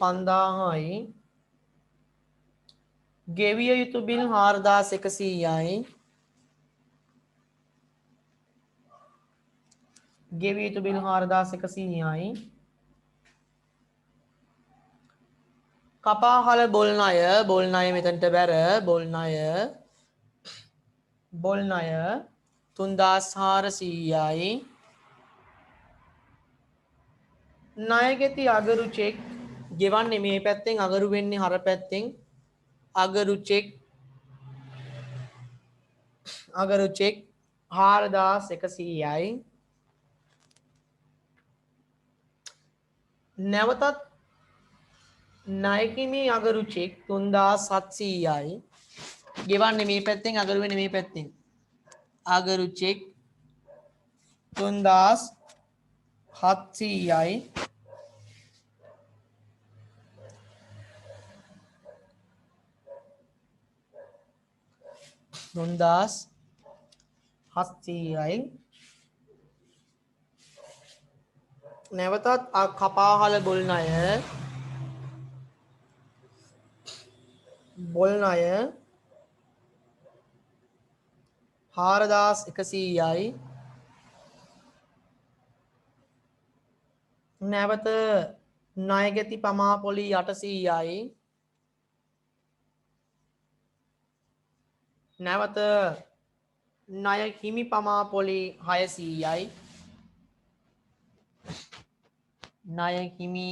5,000යි. ගෙවිය යුතු බිල් 4,100යි. කපාහල බොල් ණය මෙතනට බැර බොල් ණය 3,400යි. ණයගැති අගරු චෙක් ගෙවන්නේ මේ පැත්තෙන්, අගරු වෙන්නේ හර පැත්තෙන්. අගරු චෙක් 4,100යි. නැවතත් ණයකිමි අගරු චෙක් 3,700යි. ගෙවන්නේ මේ පැත්තෙන්, අගරු වෙන්නේ මේ පැත්තෙන්. අගරු චෙක් 3,700යි. නැවතත් කපාහල බොල් ණය 4,100යි. නැවත ණයගැති පමාපොලි 800යි. නැවත ණය හිමි පමාපොලි 600යි. ණය හිමි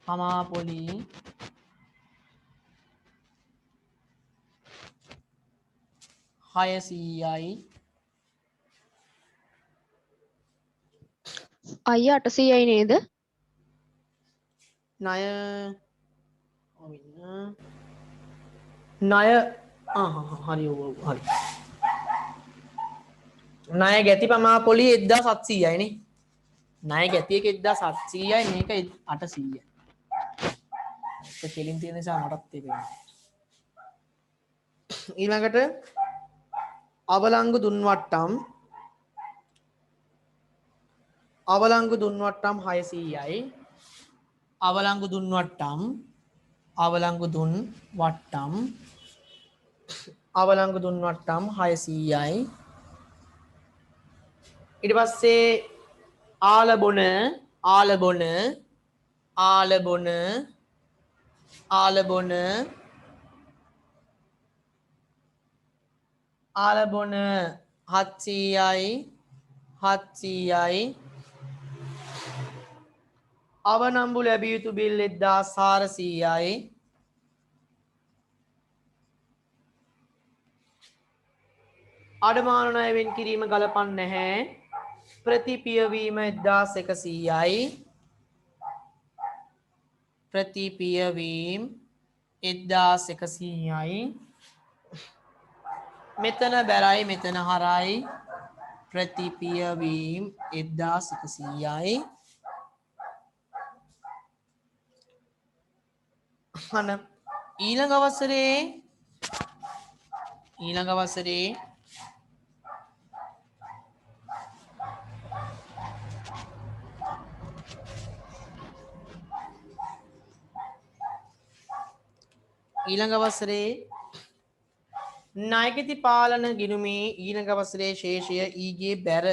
හමාපොලි 600යි අයියා 800යි නේද? ණය ණය හරි ඔව් හරි ණය ගැති පමාපොලි 1700යි නේ ණය ගැති එක 1700යි මේක 800යි ඒක කෙලින් තියෙන නිසා මටත් ඒක ඊළඟට අවලංගු දුන්වට්ටම් 600යි අවලංගු දුන්වට්ටම් 600යි ඊට පස්සේ ආලබොන ආලබොන 700යි අවනම්බු ලැබිය යුතු බිල් 1400යි අඩමාන ණය වෙන් කිරීම ගලපන්නේ නැහැ ප්‍රතිපියවීම 1100යි ප්‍රතිපියවීම 1100යි මෙතන බැරයි මෙතන හරයි ප්‍රතිපියවීම 1100යි අන ඊළඟ අවසරේ නායකති පාලන ගිණුමේ ඊළඟ අවසරේ ශේෂය ඊගේ බැර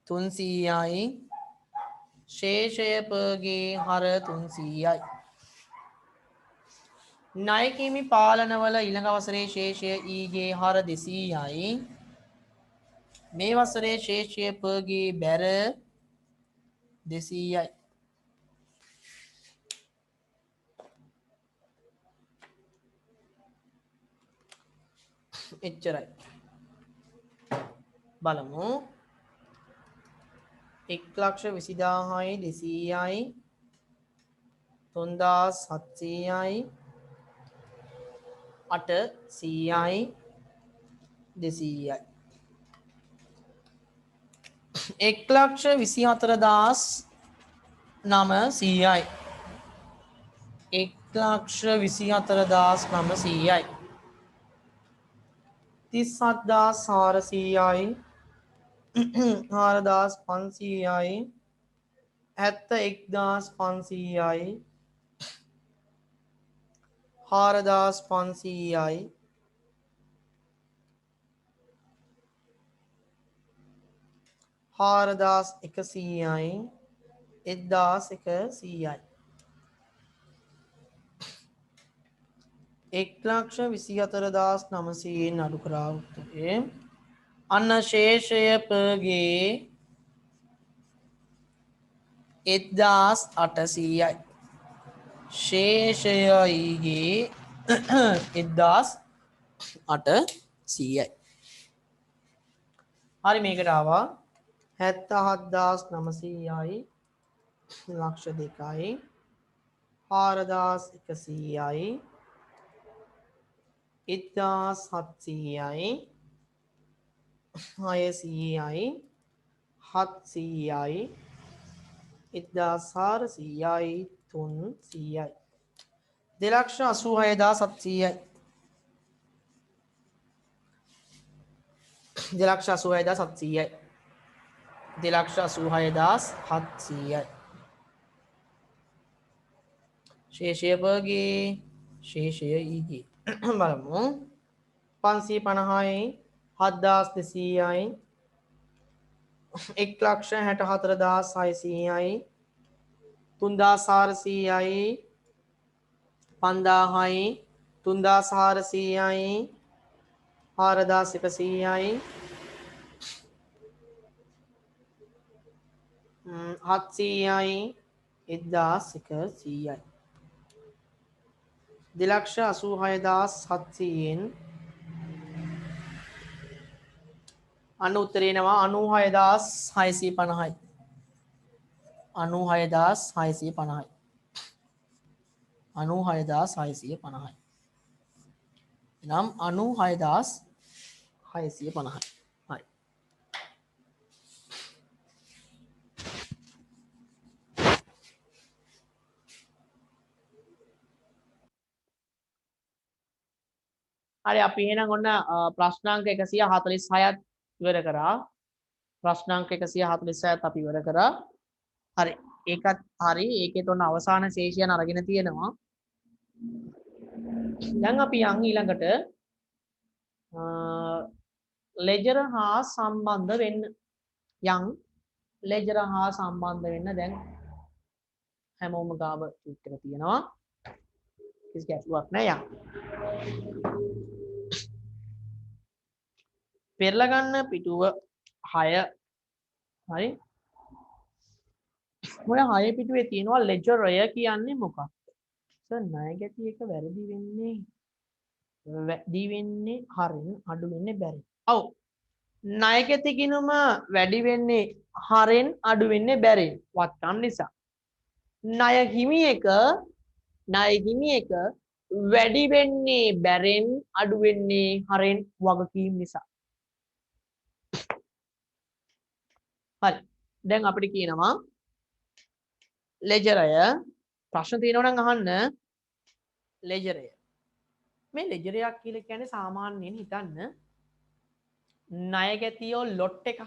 300යි ශේෂය පගේ හර 300යි නායකහිමි පාලනවල ඊළඟ අවසරේ ශේෂය ඊගේ හර 200යි මේ වසරේ ශේෂය පගේ බැර 200යි එච්චරයි බලමු 1,20,200යි 3,700යි 800යි 200යි 1,24,900යි 1,24,900යි 37,400යි 4,500යි 71,500යි 4,500යි 4,100යි 1,100යි 1,24,900න් අඩු කරා උත්තරේ අන්න ශේෂය පගේ 1,800යි ශේෂය ඊගේ 1,800යි හරි මේකට ආවා 77,900යි ලක්ෂ 2යි 4,100යි 1,700යි 600යි 700යි 1,400යි 300යි 2,86,700යි 2,86,700යි 2,86,700යි ශේෂය පගේ ශේෂය ඊගේ බලමු 550යි 7,200යි 1,64,600යි 3,400යි 5,000යි 3,400යි 4,100යි 700යි 1100යි 2,86,700න් අන්න උත්තරේ එනවා 96,650යි 96,650යි 96,650යි එනම් 96,650යි හරි හරි අපි එහෙනම් ඔන්න ප්‍රශ්නාංක 146ත් ඉවර කරා ප්‍රශ්නාංක 146ත් අපි ඉවර කරා හරි ඒකත් හරි ඒකෙත් ඔන්න අවසාන ශේෂයන් අරගෙන තියෙනවා දැන් අපි යන් ඊළඟට ලෙජර් හා සම්බන්ධ වෙන්න යන් ලෙජර් හා සම්බන්ධ වෙන්න දැන් හැමෝම ගාව ට්‍රික් එක තියෙනවා කිසි ගැටලුවක් නැහැ යන් පෙරලා ගන්න පිටුව 6 හරි මොන 6 පිටුවේ තියෙනවා ලෙජරය කියන්නේ මොකක්ද සර් ණය ගැටි එක වැරදි වෙන්නේ හරින් අඩු වෙන්නේ බැරි ඔව් ණය ගැටි ගිණුම වැඩි වෙන්නේ හරෙන් අඩු වෙන්නේ බැරි වත්කම් නිසා ණය හිමි එක වැඩි වෙන්නේ බැරෙන් අඩු වෙන්නේ හරෙන් වගකීම් නිසා හරි දැන් අපිට කියනවා ලෙජරය ප්‍රශ්න තියෙනවා නම් අහන්න ලෙජරය මේ ලෙජරයක් කියලා කියන්නේ සාමාන්‍යයෙන් හිතන්න ණය ගැතියෝ ලොට් එක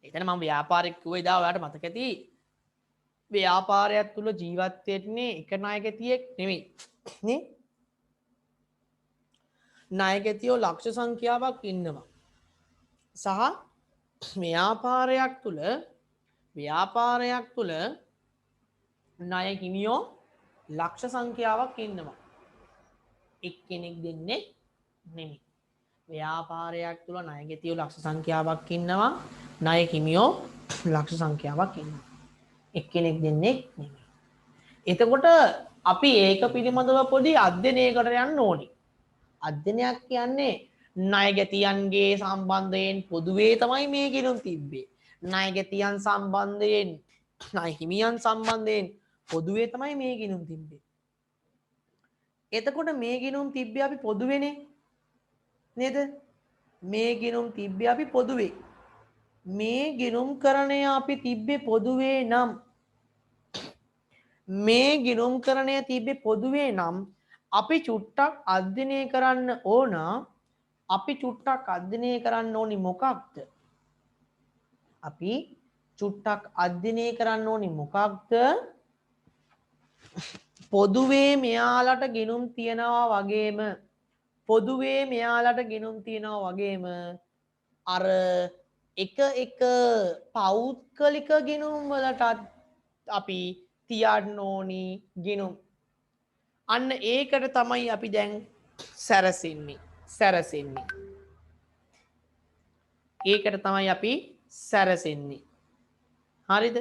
එතන මම ව්‍යාපාරික කිව්වා ඉදා ඔයාලට මතක ඇති ව්‍යාපාරයක් තුල ජීවත් වෙන්නේ එක ණය ගැතියෙක් නෙමෙයි නේ ණය ගැතියෝ ලක්ෂ සංඛ්‍යාවක් ඉන්නවා සහ ව්‍යාපාරයක් තුල ණය හිමියෝ ලක්ෂ සංඛ්‍යාවක් ඉන්නවා එක්කෙනෙක් දෙන්නේ නෙමෙයි ව්‍යාපාරයක් තුල ණය ගැතියෝ ලක්ෂ සංඛ්‍යාවක් ඉන්නවා ණය හිමියෝ ලක්ෂ සංඛ්‍යාවක් ඉන්නවා එක්කෙනෙක් දෙන්නේ නෙමෙයි එතකොට අපි ඒක පිළිබඳව පොඩි අධ්‍යයනයකට යන්න ඕනි අධ්‍යයනයක් කියන්නේ ණය ගැතියන්ගේ සම්බන්ධයෙන් පොදුවේ තමයි මේ ගිණුම් තිබ්බේ ණය ගැතියන් සම්බන්ධයෙන් ණය හිමියන් සම්බන්ධයෙන් පොදුවේ තමයි මේ ගිණුම් තිබ්බේ එතකොට මේ ගිණුම් තිබ්බේ අපි පොදුවේනේ නේද මේ ගිණුම් තිබ්බේ අපි පොදුවේ මේ ගිණුම් කරණය අපි තිබ්බේ පොදුවේ නම් මේ ගිණුම් කරණය තිබ්බේ පොදුවේ නම් අපි චුට්ටක් අධ්‍යයනය කරන්න ඕන අපි චුට්ටක් අධ්‍යයනය කරන්න ඕනි මොකක්ද අපි චුට්ටක් අධ්‍යයනය කරන්න ඕනි මොකක්ද පොදුවේ මෙයාලට ගිණුම් තියනවා වගේම පොදුවේ මෙයාලට ගිණුම් තියනවා වගේම අර එක පෞද්ගලික ගිණුම් වලටත් අපි තියන්න ඕනි ගිණුම් අන්න ඒකට තමයි අපි දැන් සැරසෙන්නේ ඒකට තමයි අපි සැරසෙන්නේ හරිද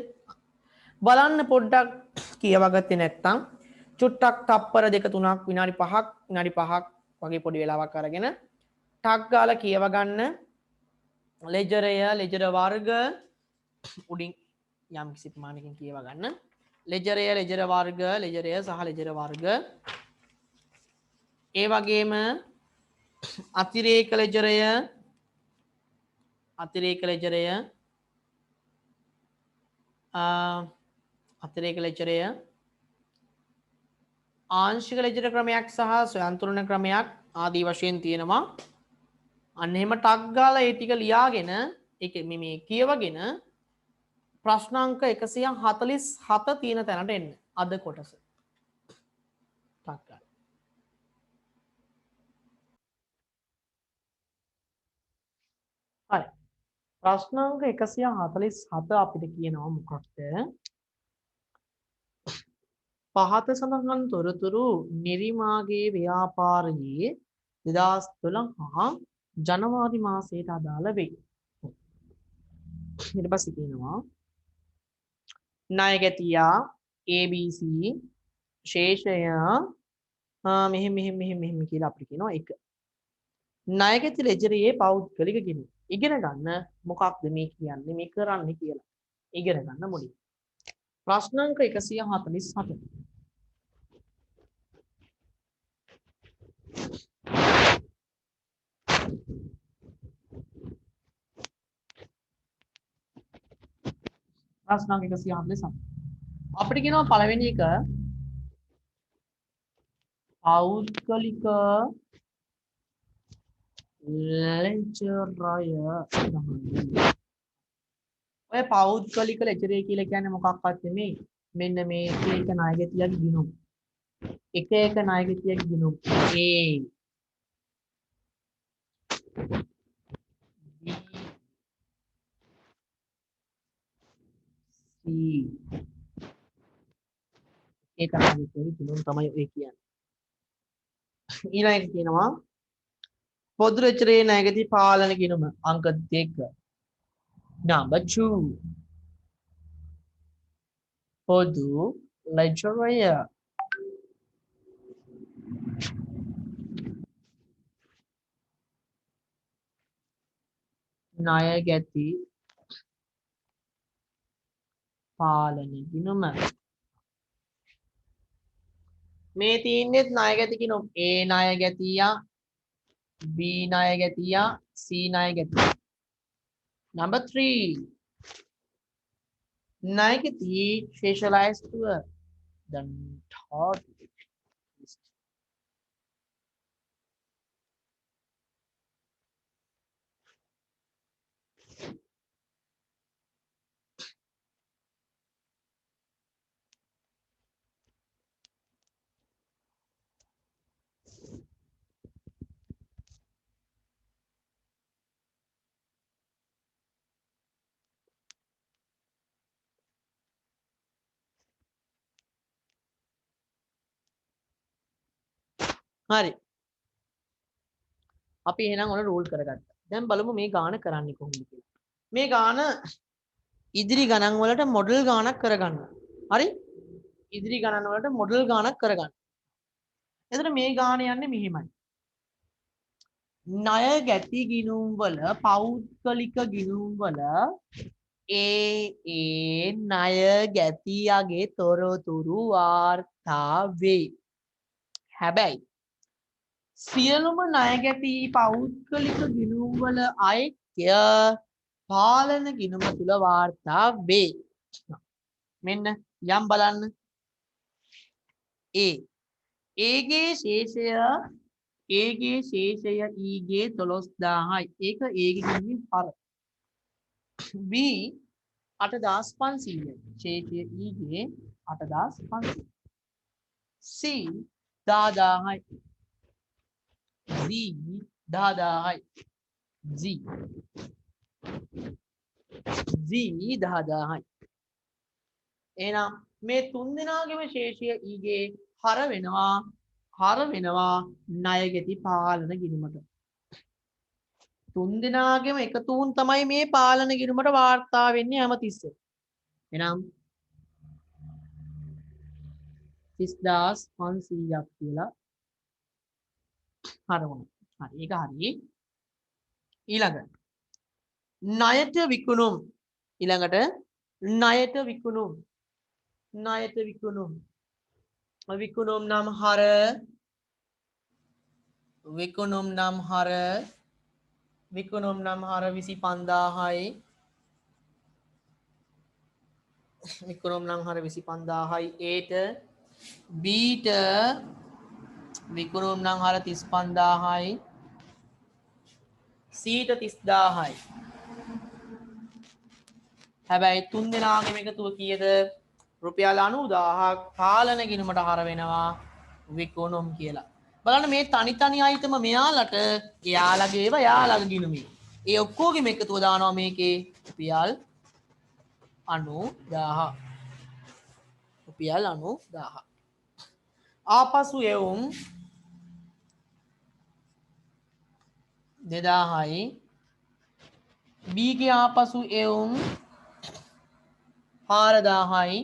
බලන්න පොඩ්ඩක් කියවගත්තේ නැත්නම් චුට්ටක් තප්පර 2-3ක් විනාඩි 5ක් වගේ පොඩි වෙලාවක් අරගෙන ටක් ගාලා කියව ගන්න ලෙජරය ලෙජර වර්ග උඩින් යම් කිසි ප්‍රමාණයකින් කියව ගන්න ලෙජරය ලෙජර වර්ග ලෙජරය සහ ලෙජර වර්ග ඒ වගේම අතිරේක ලෙජරය අතිරේක ලෙජරය ආංශික ලෙජර ක්‍රමයක් සහ ස්වයංතුලන ක්‍රමයක් ආදී වශයෙන් තියෙනවා අන්න එහෙම ටක් ගාලා ඒ ටික ලියාගෙන ඒක මේ කියවගෙන ප්‍රශ්නාංක 147 තියෙන තැනට එන්න අද කොටස ටක් ගාලා හරි ප්‍රශ්නාංක 147 අපිට කියනවා මොකක්ද පහත සඳහන් තොරතුරු නිරිමාගේ ව්‍යාපාරයේ 2013 හා ජනවාරි මාසයට අදාළ වේ. ඊට පස්සේ කියනවා ණයගැතියා ABC ශේෂය මෙහෙම කියලා අපිට කියනවා එක. ණයගැති ලෙජරයේ පෞද්ගලික ගිණුම්. ඉගෙන ගන්න මොකක්ද මේ කියන්නේ මේ කරන්නේ කියලා. ඉගෙන ගන්න මුලින්. ප්‍රශ්න අංක 147. ප්‍රශ්න අංක 147. අපිට කියනවා පළවෙනි එක පෞද්ගලික ලෙජරය. ඔය පෞද්ගලික ලෙජරය කියලා කියන්නේ මොකක්වත් නෙමෙයි. මෙන්න මේ එක ණයගැතියගේ ගිණුම්. එක ණයගැතියගේ ගිණුම් A B C එක ණයගැතියගේ ගිණුම් තමයි ඔය කියන්නේ. ඊළඟ එක කියනවා පොදු ලෙජරයේ ණයගැති පාලන ගිණුම අංක 2. Number 2. පොදු ලෙජරය ණයගැති පාලන ගිණුම. මේ තියෙන්නේ ණයගැති ගිණුම් A ණයගැතියා B ණයගැතියා C ණයගැතියා. Number 3. ණයගැති specialized to the third list. හරි. අපි එහෙනම් ඔන්න රූල් කරගත්තා. දැන් බලමු මේ ගාන කරන්නේ කොහොමද කියලා. මේ ගාන ඉදිරි ගණන් වලට මොඩල් ගානක් කරගන්න. හරි? ඉදිරි ගණන් වලට මොඩල් ගානක් කරගන්න. එතකොට මේ ගාන යන්නේ මෙහෙමයි. ණයගැති ගිණුම් වල පෞද්ගලික ගිණුම් වල ඒ ණයගැතියගේ තොරතුරු වාර්තා වේ. හැබැයි සියලුම ණයගැති පෞද්ගලික ගිණුම් වල අයිත්‍ය පාලන ගිණුම තුල වාර්තා වේ. මෙන්න යම් බලන්න. ඒගේ ශේෂය ඒගේ ශේෂය ඊගේ 12000යි. ඒක ඒගේ ගිණුමේ හර. B 8500යි. ශේෂය ඊගේ 8500. C 10000යි. Z 10000යි. Z 10000යි. එහෙනම් මේ තුන් දෙනාගේම ශේෂය ඊගේ හර වෙනවා ණයගැති පාලන ගිණුමට. තුන් දෙනාගේම එකතුන් තමයි මේ පාලන ගිණුමට වාර්තා වෙන්නේ හැමතිස්සෙම. එහෙනම් 30500ක් කියලා හරවනවා. හරි ඒක හරි. ඊළඟ ණයට විකුණුම්. ඊළඟට ණයට විකුණුම්. විකුණුම් නම් හර විකුණුම් නම් හර 25000යි. විකුණුම් නම් හර 25000යි. ඒට බීට විකුණුම් නම් හර 35000යි. සීට 30000යි. හැබැයි තුන් දෙනාගේම එකතුව කීයද? රුපියල් 90000ක් පාලන ගිණුමට හර වෙනවා විකුණුම් කියලා. බලන්න මේ තනි අයිටම මෙයාලට එයාලගේ ඒවා යාලගේ ගිණුමේ. ඒ ඔක්කොගෙම එකතුව දානවා මේකේ රුපියල් 90000. රුපියල් 90000. ආපසු එවුම් 2000යි. B ගේ ආපසු එවුම් 4,000යි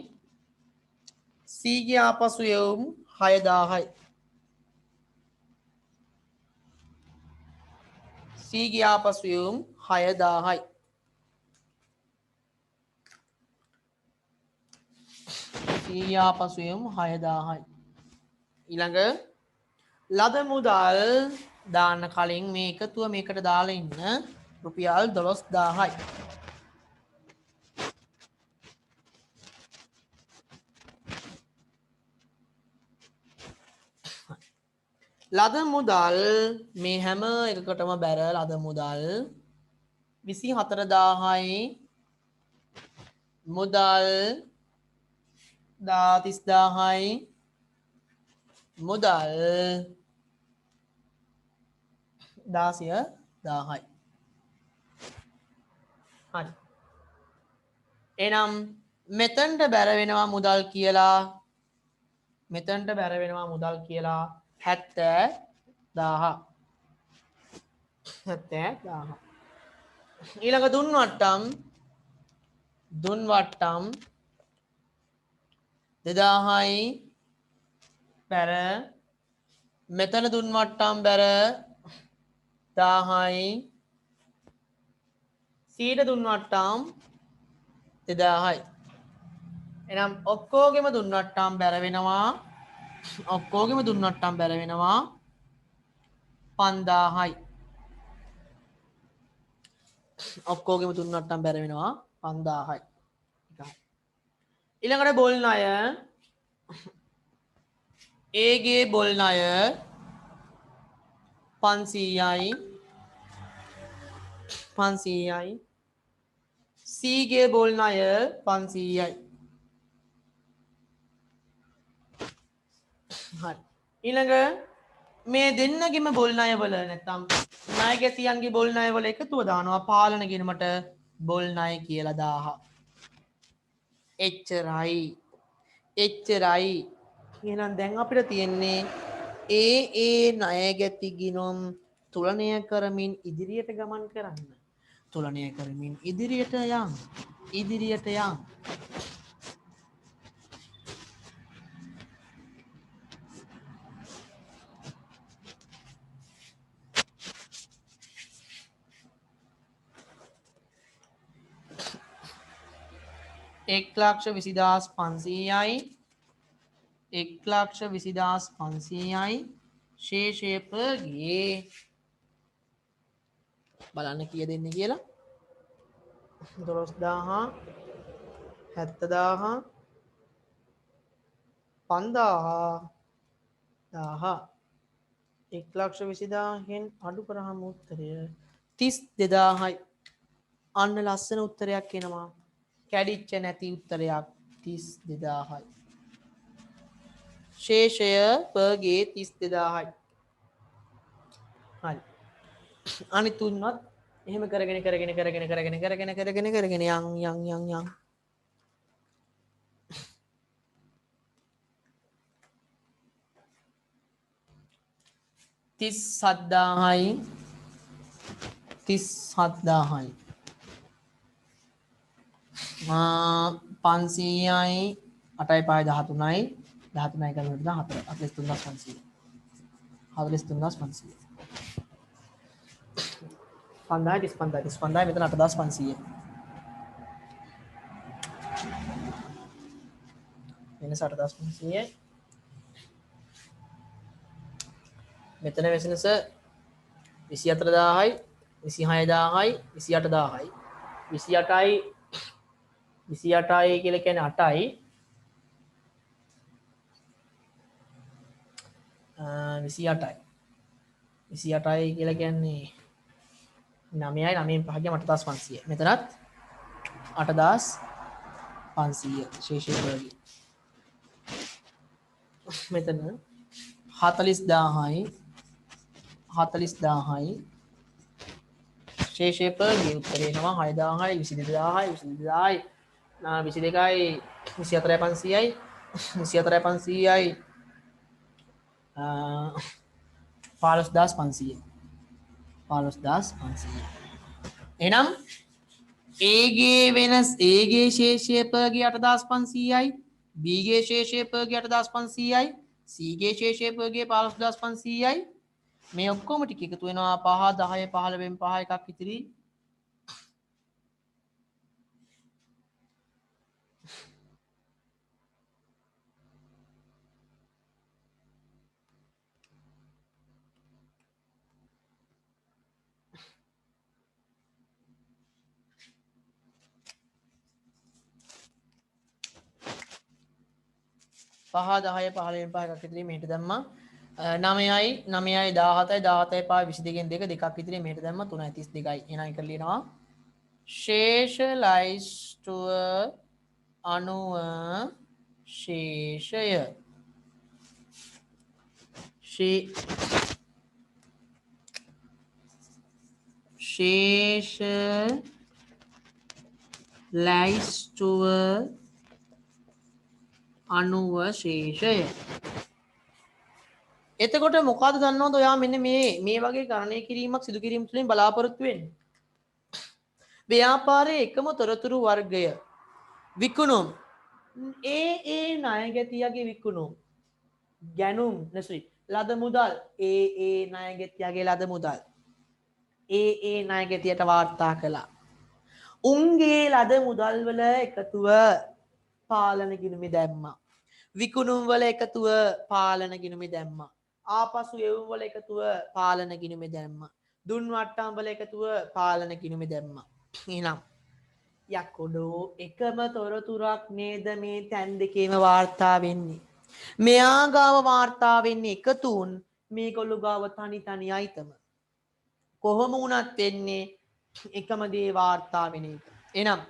C ගේ ආපසු යවුම් 6,000යි C ගේ ආපසු යවුම් 6,000යි C ගේ ආපසු යවුම් 6,000යි ඊළඟ ලද මුදල් දාන්න කලින් මේ එකතුව මේකට දාලා ඉන්න රුපියල් 12,000යි ලද මුදල් මේ හැම එකකටම බැර ලද මුදල් 24,000යි මුදල් 30,000යි මුදල් 16,000යි හරි එහෙනම් මෙතනට බැර වෙනවා මුදල් කියලා මෙතනට බැර වෙනවා මුදල් කියලා 70,000 70,000 ඊළඟ දුන් වට්ටම් 2,000යි බැර මෙතන දුන් වට්ටම් බැර 1000යි සීට දුන් වට්ටම් 2,000යි එහෙනම් ඔක්කොගෙම දුන් වට්ටම් බැර වෙනවා ඔක්කොගෙම දුන් වට්ටම් බැර වෙනවා 5,000යි ඔක්කොගෙම දුන් වට්ටම් බැර වෙනවා 5,000යි ඊළඟට බොල් ණය A ගේ බොල් ණය 500යි 500යි C ගේ බොල් ණය 500යි හරි ඊළඟ මේ දෙන්නගෙම බොල් ණය වල නැත්තම් ණයගැතියන්ගේ බොල් ණය වල එකතුව දානවා පාලන ගිණුමට බොල් ණය කියලා 1000 එච්චරයි එහෙනම් දැන් අපිට තියෙන්නේ ඒ ණයගැති ගිණුම් තුලනය කරමින් ඉදිරියට ගමන් කරන්න තුලනය කරමින් ඉදිරියට යන්න एक लाख 20,500යි 1,20,500යි ශේෂයපගේ බලන්න කිය දෙන්න කියලා 12,000 70,000 5,000 1,20,000න් අඩු කරාම උත්තරය 32,000යි අන්න ලස්සන උත්තරයක් එනවා කැඩිච්ච නැති උත්තරයක් 32,000යි ශේෂය පගේ 32,000යි හරි අනිත් තුනත් එහෙම කරගෙන යන් 37,000යි 500යි 8යි 5යි 13යි 13යි කරනකොට 43,500 43,500 5,000 මෙතන 8,500 වෙනස 8,500 මෙතන වෙනස 24,000යි 26,000යි 28,000යි 28යි කියලා කියන්නේ 8යි 28යි කියලා කියන්නේ 9යි 9න් 5 ගියම 8,500 මෙතනත් 8,500 ශේෂය වගේ මෙතන 40,000යි 40,000යි ශේෂය පගේ උත්තරේ එනවා 6,000යි 22,000යි 22,000යි 22යි 24,500යි 24,500යි 15,500 එහෙනම් ඒගේ වෙනස් ඒගේ ශේෂය පගේ 8500යි බීගේ ශේෂය පගේ 8500යි සීගේ ශේෂය පගේ 15500යි මේ ඔක්කොම ටික එකතු වෙනවා 5 10 15 5 එකක් ඉතිරි පහ 10 15 5 එකක් ඉතිරි මෙහෙට දැම්මා 9යි 9යි 17යි 17යි 5 22න් දෙක දෙකක් ඉතිරි මෙහෙට දැම්මා 3යි 32යි එහෙනම් එක ලියනවා ශේෂ ලයිස්තුව අණුව ශේෂය ශේෂ ලයිස්තුව අණුව ශේෂය එතකොට මොකද දන්නවද ඔයා මෙන්න මේ වගේ ගණනය කිරීමක් සිදු කිරීම තුළින් බලාපොරොත්තු වෙන්නේ ව්‍යාපාරයේ එකම තොරතුරු වර්ගය විකුණුම් ඒ ණයගැතියගේ විකුණුම් ගැනුම් නැසි ලද මුදල් ඒ ණයගැතියගේ ලද මුදල් ඒ ණයගැතියට වාර්තා කළා උන්ගේ ලද මුදල් වල එකතුව පාලන ගිණුමේ දැම්මා විකුණුම් වල එකතුව පාලන ගිණුමේ දැම්මා ආපසු එවුම් වල එකතුව පාලන ගිණුමේ දැම්මා දුන් වට්ටම් වල එකතුව පාලන ගිණුමේ දැම්මා එහෙනම් යකඩෝ එකම තොරතුරක් නේද මේ තැන් දෙකේම වාර්තා වෙන්නේ මෙයා ගාව වාර්තා වෙන්නේ එකතුන් මේගොල්ලෝ ගාව තනි තනි අයිතම කොහොම වුණත් වෙන්නේ එකම දේ වාර්තා වෙන එක එහෙනම්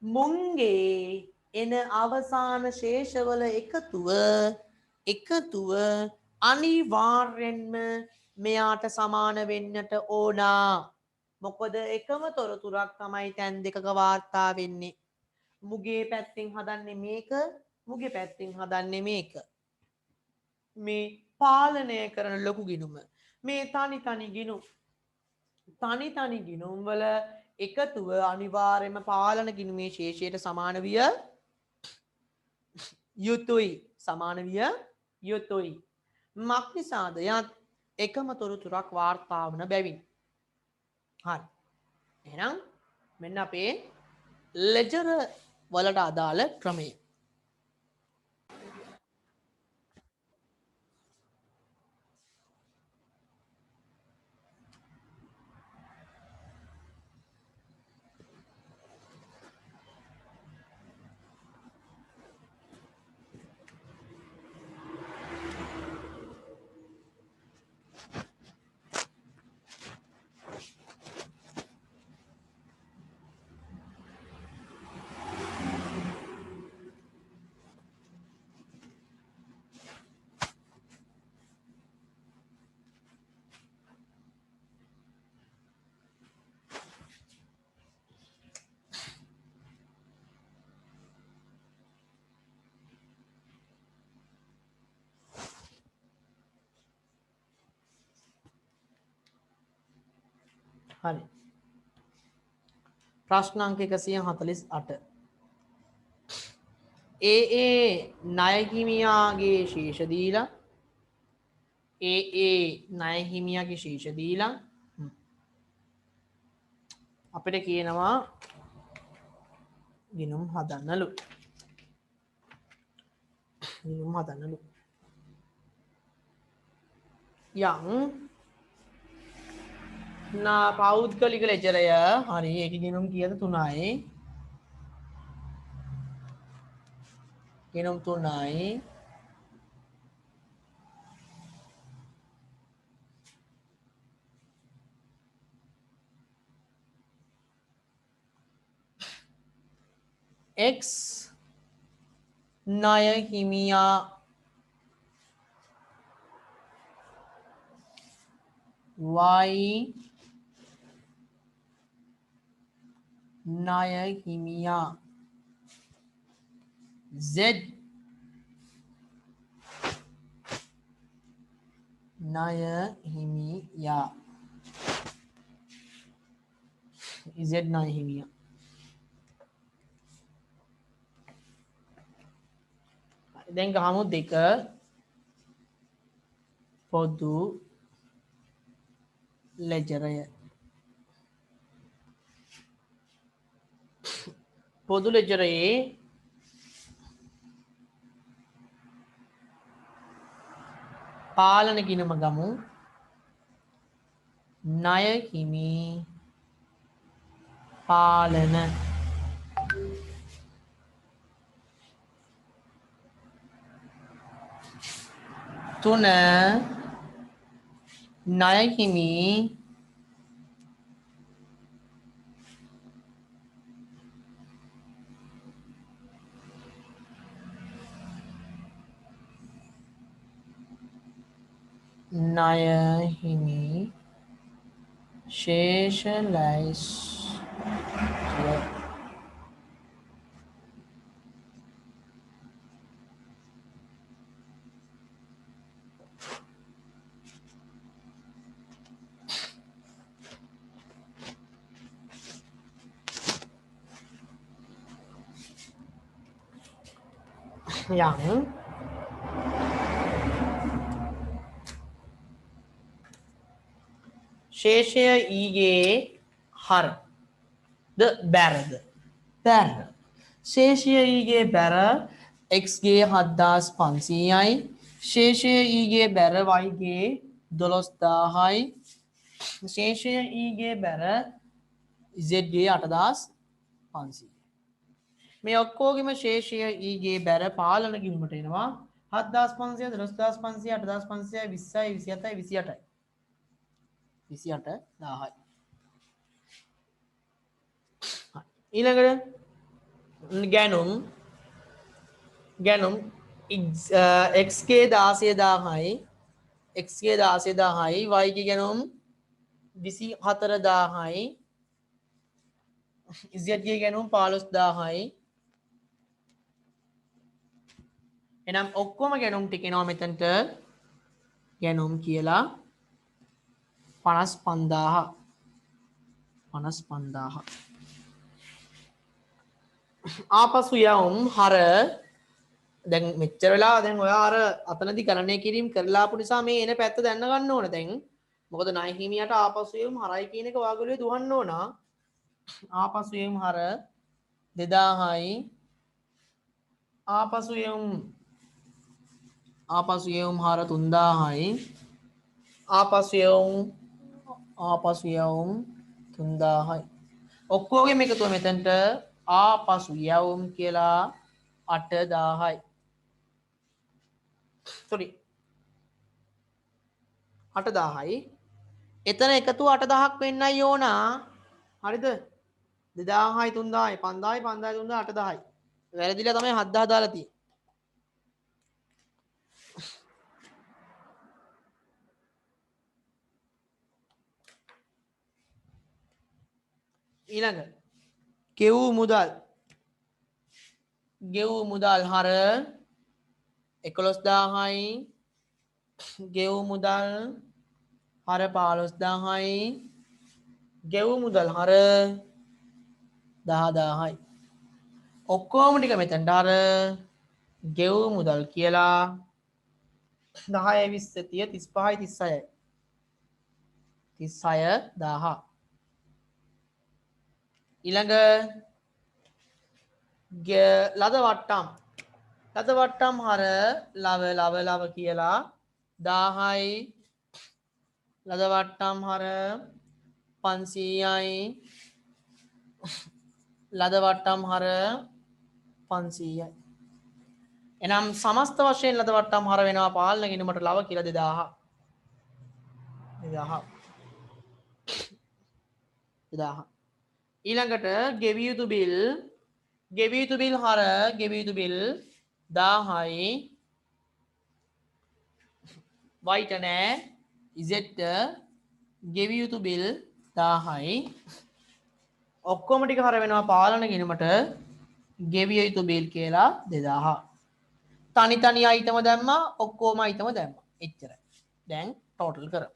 මුංගේ එන අවසාන ශේෂවල එකතුව අනිවාර්යෙන්ම මෙයාට සමාන වෙන්නට ඕනා මොකද එකම තොරතුරක් තමයි තැන් දෙකක වාර්තා වෙන්නේ මුගේ පැත්තෙන් හදන්නේ මේක මුගේ පැත්තෙන් හදන්නේ මේක මේ පාලනය කරන ලොකු ගිණුම මේ තනි තනි ගිණුම් වල එකතුව අනිවාර්යයෙන්ම පාලන ගිණුමේ ශේෂයට සමාන විය යුතුයි මක්නිසාද යත් එකම තොරතුරක් වාර්තා වන බැවින් හරි එහෙනම් මෙන්න අපේ ලෙජර් වලට අදාළ ක්‍රමය හරි ප්‍රශ්න අංක 148 ඒ ණය හිමියාගේ ශේෂ දීලා ණය හිමියාගේ ශේෂ දීලා අපිට කියනවා ගිණුම් හදන්නලු යම් පෞද්ගලික ලෙජරය හරි ඒක ගිණුම් කීයද 3යි ගිණුම් 3යි X ණය හිමියා Y ණය හිමියා Z ණය හිමියා Z ණය හිමියා දැන් ගහමු 2 පොදු ලෙජරය. පොදු ලෙජරයේ පාලන ගිණුම ගමු. ණය හිමි පාලන. තුන ණය හිමි ණය හිමි ශේෂ ලැයිස්තුව. යම් ශේෂය ඊගේ හර ද බැරද බැර. ශේෂය ඊගේ බැර x ගේ 7500යි. ශේෂය ඊගේ බැර y ගේ 12000යි. ශේෂය ඊගේ බැර z ගේ 8500. මේ ඔක්කොගෙම ශේෂය ඊගේ බැර පාලන ගිණුමට එනවා 7500 12500 8500 20යි 27යි 28යි 28000යි. ඊළඟට ගැනුම් x ගේ 16000යි x ගේ 16000යි y ගේ ගැනුම් 24000යි z ගේ ගැනුම් 15000යි. එනම් ඔක්කොම ගැනුම් ටික එනවා මෙතනට ගැනුම් කියලා 55000 ආපසු යවුම් හර. දැන් මෙච්චර වෙලා දැන් ඔයා අර අතනදි ගණනය කිරීම කරලා ආපු නිසා මේ එන පැත්ත දැනගන්න ඕන දැන්. මොකද ණය හිමියට ආපසු යවුම් හරයි කියන එක ඔයාගොල්ලෝ දුවන්න ඕන. ආපසු යවුම් හර 2000යි. ආපසු යවුම් හර 3000යි. ආපසු යවුම් 3000යි. ඔක්කොගෙම එකතුව මෙතනට ආපසු යවුම් කියලා 8000යි. sorry 8000යි. එතන එකතුව 8000ක් වෙන්නයි ඕන. හරිද? 2000යි 3000යි 5000යි 5000යි 3000යි 8000යි. වැරදිලා තමයි 7000 දාලා තියෙන්නේ. ඊළඟ ගෙවූ මුදල් හර 11000යි. ගෙවූ මුදල් හර 15000යි. ගෙවූ මුදල් හර 10000යි. ඔක්කොම ටික මෙතනට අර ගෙවූ මුදල් කියලා 10යි 20 35යි 36000. ඊළඟ ලද වට්ටම් හර ලව කියලා 1000යි. ලද වට්ටම් හර 500යි. ලද වට්ටම් හර 500යි. එනම් සමස්ත වශයෙන් ලද වට්ටම් හර වෙනවා පාලන ගිණුමට ලව කියලා 2000. ඊළඟට ගෙවිය යුතු බිල් හර 1000යි. වයිට නෑ ඉසෙට්ට ගෙවිය යුතු බිල් 1000යි. ඔක්කොම ටික හර වෙනවා පාලන ගිණුමට ගෙවිය යුතු බිල් කියලා 2000. තනි අයිටම දැම්මා ඔක්කොම අයිටම දැම්මා. එච්චරයි. දැන් ටෝටල් කරමු.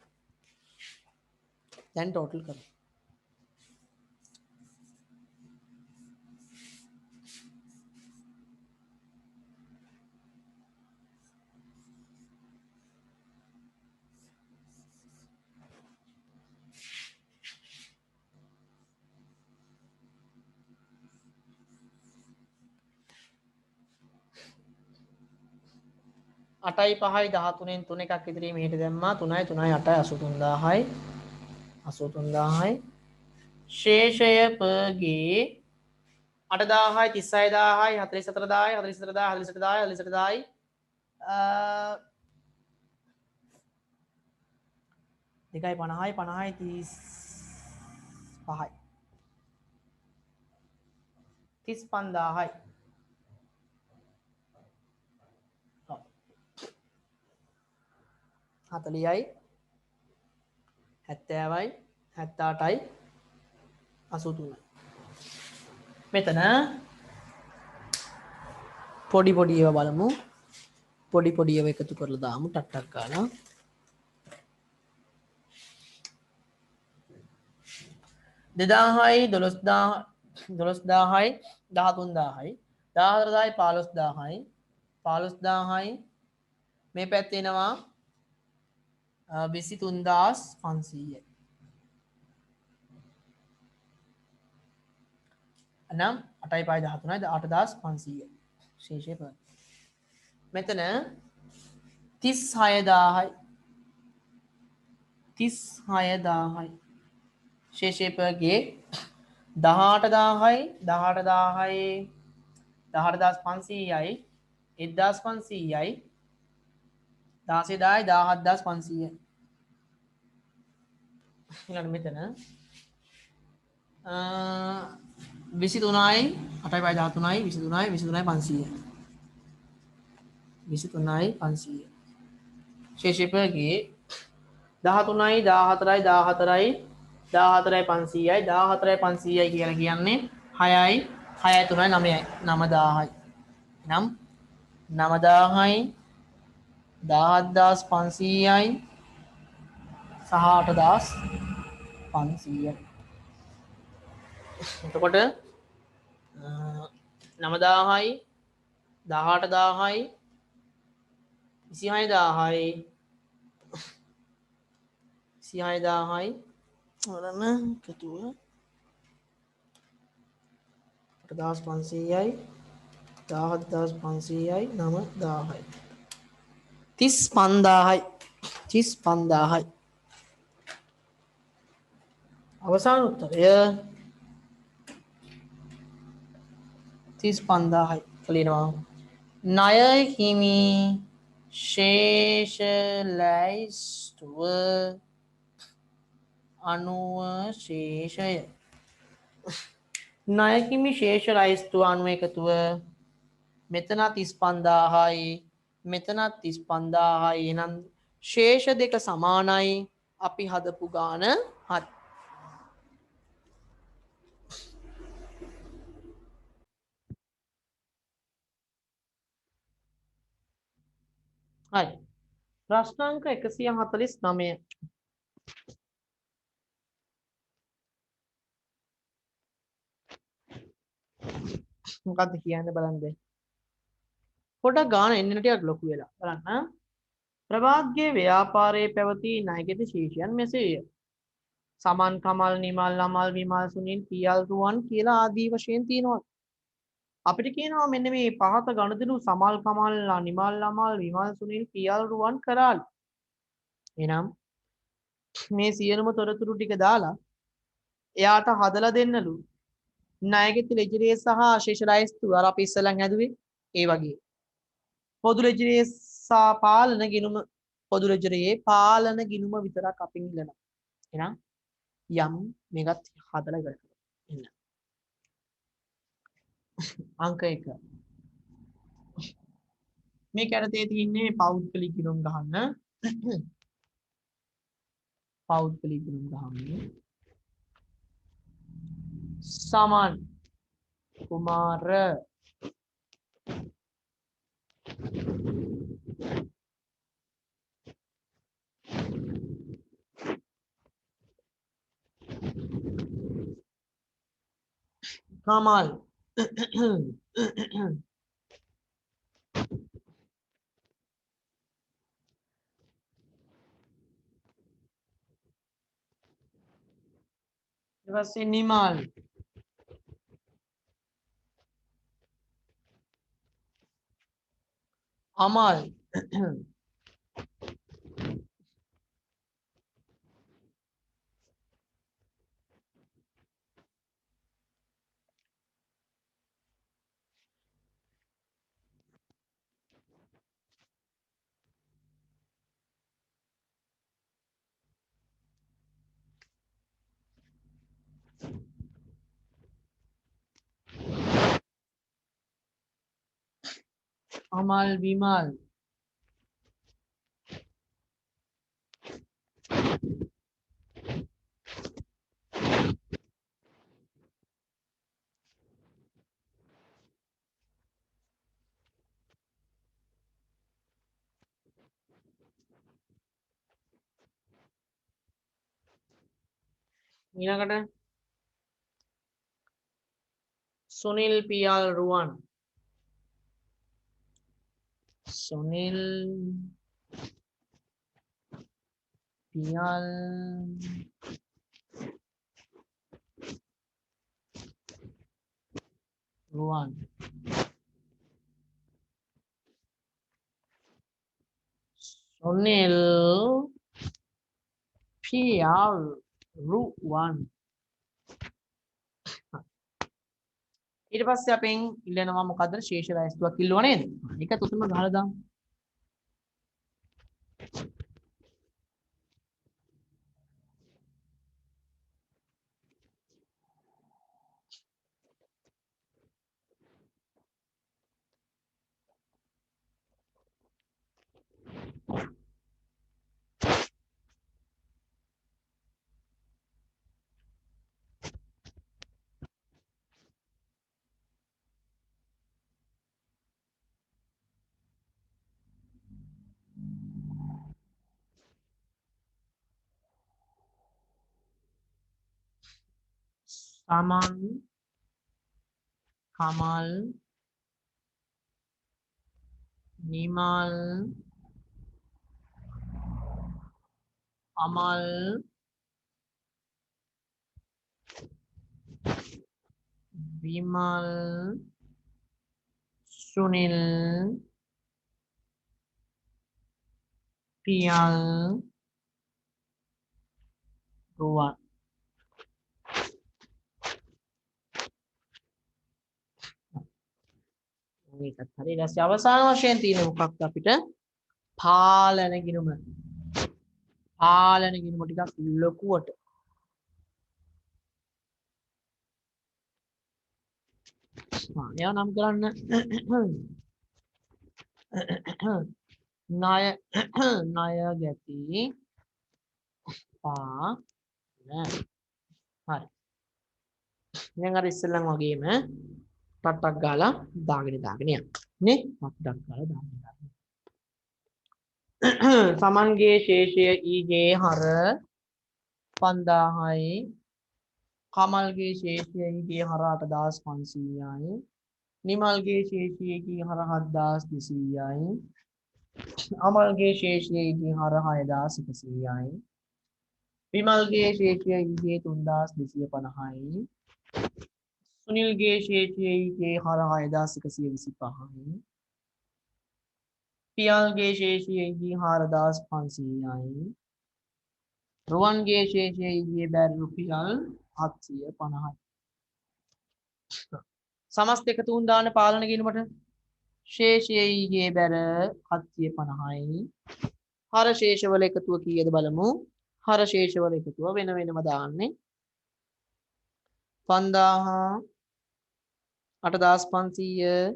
8යි 5යි 13න් 3 එකක් ඉදිරියේ මෙහෙට දැම්මා 3යි 3යි 8යි 83000යි 83000යි ශේෂය පගේ 8000යි 36000යි 44000යි 44000යි 44000යි 44000යි දෙකයි 50යි 50යි 35යි 35000යි 40යි 70යි 78යි 83යි මෙතන පොඩි පොඩි ඒවා බලමු පොඩි පොඩි ඒවා එකතු කරලා දාමු ටක් ටක් ගාලා 2000යි 12000යි 13000යි 14000යි 15000යි 15000යි මේ පැත්තේ එනවා 23500යි නම් 8යි 5යි 13යි 8500යි ශේෂය ප මෙතන 36000යි 36000යි ශේෂය පගේ 18000යි 18000යි 18500යි 1500යි 16000යි 17500යි ඊළඟ මෙතන 23යි 8යි 5යි 13යි 23යි 23යි 500යි 23යි 500යි ශේෂය පගේ 13යි 14යි 14යි 14යි 500යි 14යි 500යි කියලා කියන්නේ 6යි 6යි 3යි 9යි 9000යි නම් 9000යි 17500යි සහ 8500යි එතකොට 9000යි 18000යි 26000යි 26000යි ඔරන්න එකතුව 8500යි 17500යි 9000යි 35000යි 35000යි අවසාන උත්තරය 35000යි කලිනවා ණය හිමි ශේෂ ලැයිස්තුව අනුව ශේෂය ණයකිමි ශේෂ ලැයිස්තුව අනුව එකතුව මෙතනත් 35000යි මෙතනත් 35000යි එහෙනම් ශේෂ දෙක සමානයි අපි හදපු ගාන හරි හරි ප්‍රශ්නාංක 149 මොකක්ද කියන්න බලන්න පොඩක් ගාන එන්න ටිකක් ලොකු වෙලා බලන්න ප්‍රභාත්ගේ ව්‍යාපාරයේ පැවති ණයගෙති ශීර්ෂයන් මෙසේය සමන් කමල් නිමල් අමල් විමල් සුනිල් පියල් රුවන් කියලා ආදී වශයෙන් තියෙනවා අපිට කියනවා මෙන්න මේ පහත ගනුදෙනු සමල් කමල් නිමල් අමල් විමල් සුනිල් පියල් රුවන් කරාලු එහෙනම් මේ සියලුම තොරතුරු ටික දාලා එයාට හදලා දෙන්නලු ණයගෙති ලෙජරේ සහ ශේෂ ලැයිස්තුව අර අපි ඉස්සෙල්ලන් හැදුවේ ඒ වගේ පොදු ලෙජරේ සහ පාලන ගිණුම පොදු ලෙජරේ පාලන ගිණුම විතරක් අපින් ඉල්ලනවා එහෙනම් යම් මේකත් හදලා ඉවර කරමු එන්න අංක 1 මේ කැරතේ තියෙන්නේ පෞද්ගලික ගිණුම් ගහන්න පෞද්ගලික ගිණුම් ගහන්න සමන් කුමාර කමල් ඊට පස්සේ නිමල් අමල් अमल विमल ඊළඟට सुनील पियाल रुवन सुनील पियाल रुवन सुनील पियाल रुवन ඊට පස්සේ අපෙන් ඉල්ලනවා මොකද්ද ශේෂ ලැයිස්තුවක් ඉල්ලුවා නේද? ඒක තුතම ගහලා දාමු. Saman, Kamal, Nimal, Amal, Vimal, Sunil, Piyal, Ruwan. මේකත් හරි. ඊට පස්සේ අවසාන වශයෙන් තියෙන මොකක්ද අපිට පාලන ගිණුම. පාලන ගිණුම ටිකක් ලොකුවට. ඒවා නම් කරන්න. ණය ගැති පාලන. හරි. දැන් අර ඉස්සෙල්ලම වගේම ටක් ගාලා දාගෙන යන්න නේ ටක් ගාලා දාගෙන යන්න සමන්ගේ ශේෂය ඊගේ හර 5000යි කමල්ගේ ශේෂය ඊගේ හර 8500යි නිමල්ගේ ශේෂය ඊගේ හර 7200යි අමල්ගේ ශේෂය ඊගේ හර 6100යි විමල්ගේ ශේෂය ඊගේ 3250යි सुनीलගේ ශේෂයේ හර 6125යි පියල්ගේ ශේෂයේ 4500යි රුවන්ගේ ශේෂයේ බැරි රුපියල් 750යි සමස්ත එකතු වුන් දාන පාලන ගිණුමට ශේෂයේ බැර 750යි හර ශේෂවල එකතුව කීයද බලමු හර ශේෂවල එකතුව වෙන වෙනම දාන්නේ 5000 8500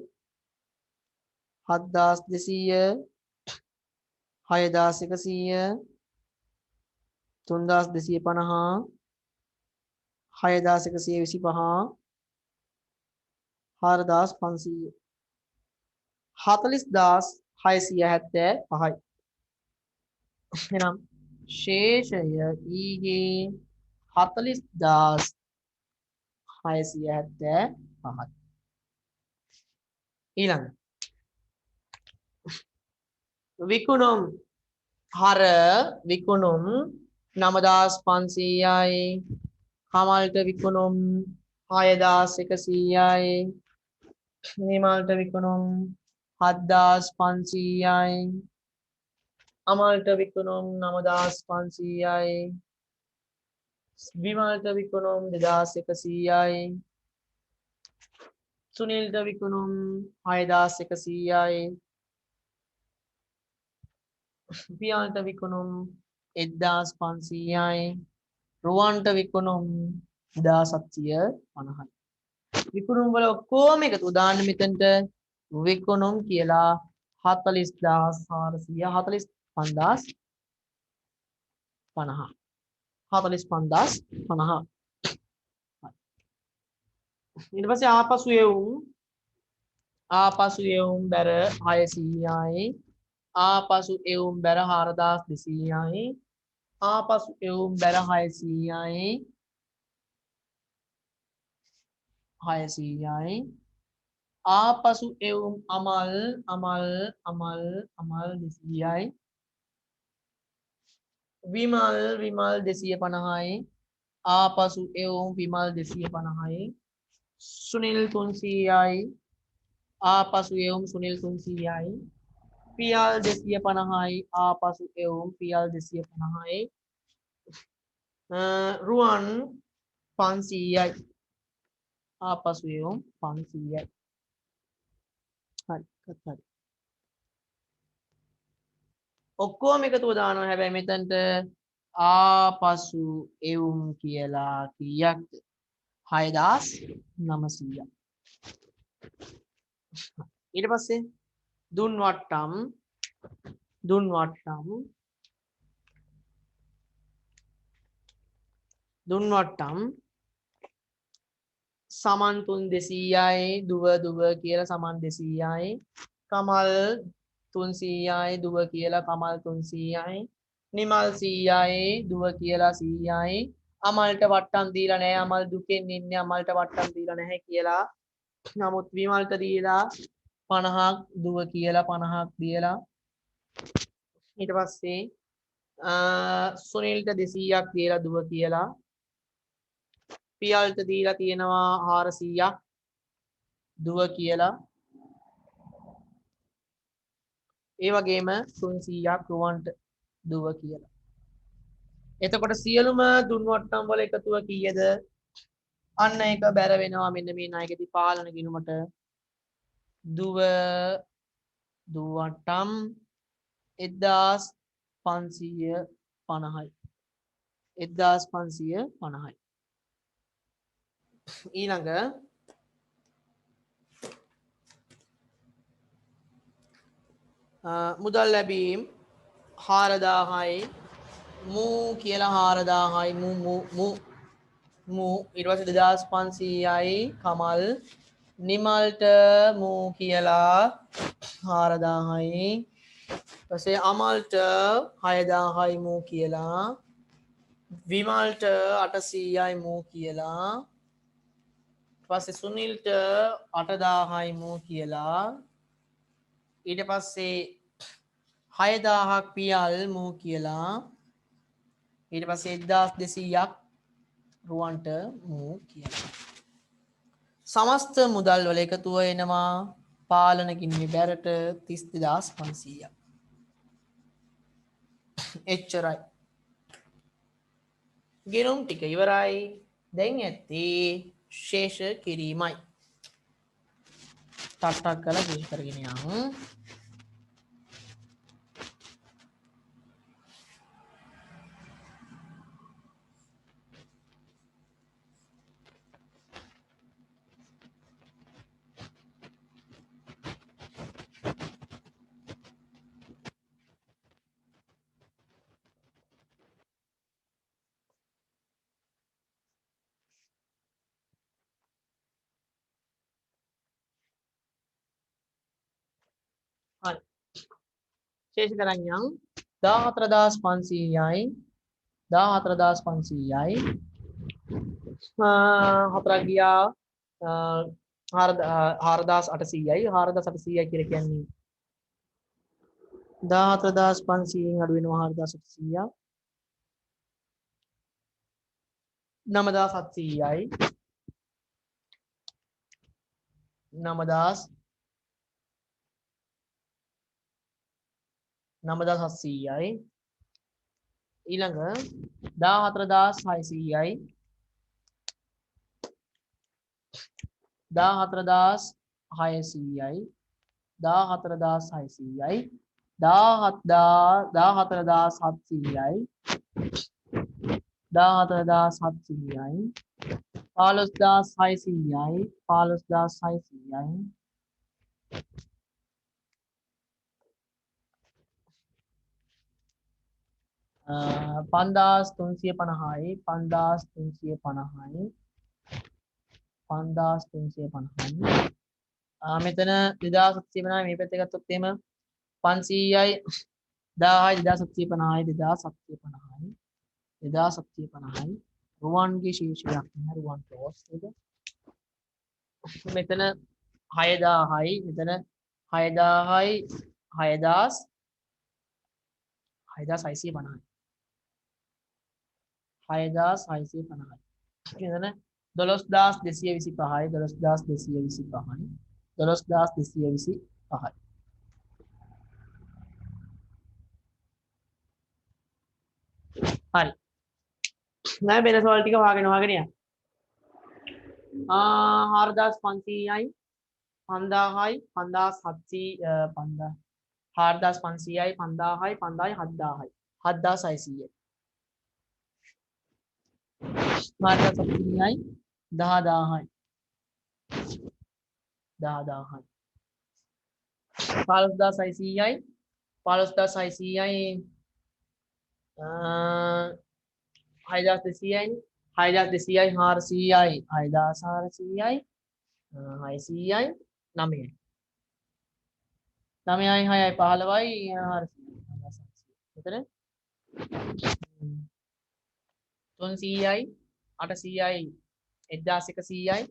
7200 6100 3250 6125 4500 40675යි එනම් ශේෂය ඊගේ 40675යි ඊළඟ විකුණුම් හර විකුණුම් 9500යි කමල්ට විකුණුම් 6100යි නිමල්ට විකුණුම් 7500යි අමල්ට විකුණුම් 9500යි විමල්ට විකුණුම් 2100යි සුනිල්ට විකුණුම් 6100යි පියාල්ට විකුණුම් 1500යි රුවන්ට විකුණුම් 1750යි විකුණුම් වල ඔක්කොම එකතු දාන්න මෙතනට විකුණුම් කියලා 40400 45050 45050 ඊට පස්සේ ආපසු එවුම් බැර 600යි ආපසු එවුම් බැර 4200යි ආපසු එවුම් බැර 600යි 600යි ආපසු එවුම් අමල් 200යි විමල් 250යි ආපසු එවුම් විමල් 250යි සුනිල් 300යි ආපසු එවුම් සුනිල් 300යි පියල් 250යි ආපසු එවුම් පියල් 250යි රුවන් 500යි ආපසු එවුම් 500යි හරි ඔක්කොම එකතුව දානවා හැබැයි මෙතනට ආපසු එවුම් කියලා කීයක්ද 6900ක් ඊට පස්සේ දුන් වට්ටම් සමන් 3200යි දුව කියලා සමන් 200යි කමල් 300යි දුව කියලා කමල් 300යි නිමල් 100යි දුව කියලා 100යි අමල්ට වට්ටම් දීලා නැහැ අමල් දුකෙන් ඉන්නේ අමල්ට වට්ටම් දීලා නැහැ කියලා නමුත් විමල්ට දීලා 50ක් දුව කියලා 50ක් දීලා ඊට පස්සේ සුනිල්ට 200ක් දීලා දුව කියලා පියල්ට දීලා තියෙනවා 400ක් දුව කියලා ඒ වගේම 300ක් රුවන්ට දුව කියලා එතකොට සියලුම දුන් වට්ටම් වල එකතුව කීයද අන්න ඒක බැර වෙනවා මෙන්න මේ ණයකදී පාලන ගිණුමට දුව වට්ටම් 1550යි 1550යි ඊළඟ මුදල් ලැබීම් 4000යි මූ කියලා 4000යි මූ ඊට පස්සේ 2500යි කමල් නිමල්ට මූ කියලා 4000යි ඊපස්සේ අමල්ට 6000යි මූ කියලා විමල්ට 800යි මූ කියලා ඊපස්සේ සුනිල්ට 8000යි මූ කියලා ඊට පස්සේ 6000ක් පියල් මූ කියලා ඊට පස්සේ 1200ක් රුවන්ට මූ කියලා සමස්ත මුදල් වල එකතුව එනවා පාලන ගිණුමේ බැරට 32500ක් එච්චරයි ගිණුම් ටික ඉවරයි දැන් ඇත්තේ ශේෂ කිරීමයි ටක් කරලා ශේෂ කරගෙන යමු හරි ශේෂ කරන් යම් 14500යි 14500යි හතරක් ගියා 4800යි 4800යි කියලා කියන්නේ 14500න් අඩු වෙනවා 4800ක් 9700යි 9000 9700යි ඊළඟ 14600යි 14600යි 14600යි 14700යි 14700යි 15600යි 15600යි 5350යි 5350යි 5350යි මෙතන 2750 මේ පැත්තේ ගත්තොත් එහෙම 500යි 1000යි 2750යි 2750යි 2750යි රුවන්ගේ ශීර්ෂයක් නෑ රුවන් ක්‍රෝස් නේද මෙතන 6000යි මෙතන 6000යි 6000 6650යි 6650යි මෙතන 12225යි 12225යි 12225යි හරි නෑ වෙන සවාල් ටික වහගෙන යන්න 4500යි 5000යි 5700 4500යි 5000යි 5000යි 7000යි 7600යි 4600යි 10000යි 10000යි 15600යි 15600යි 6200යි 6200යි 400යි 6400යි 600යි 9යි 9යි 6යි 15යි 400යි මෙතන 300යි 800යි 1100යි 1100යි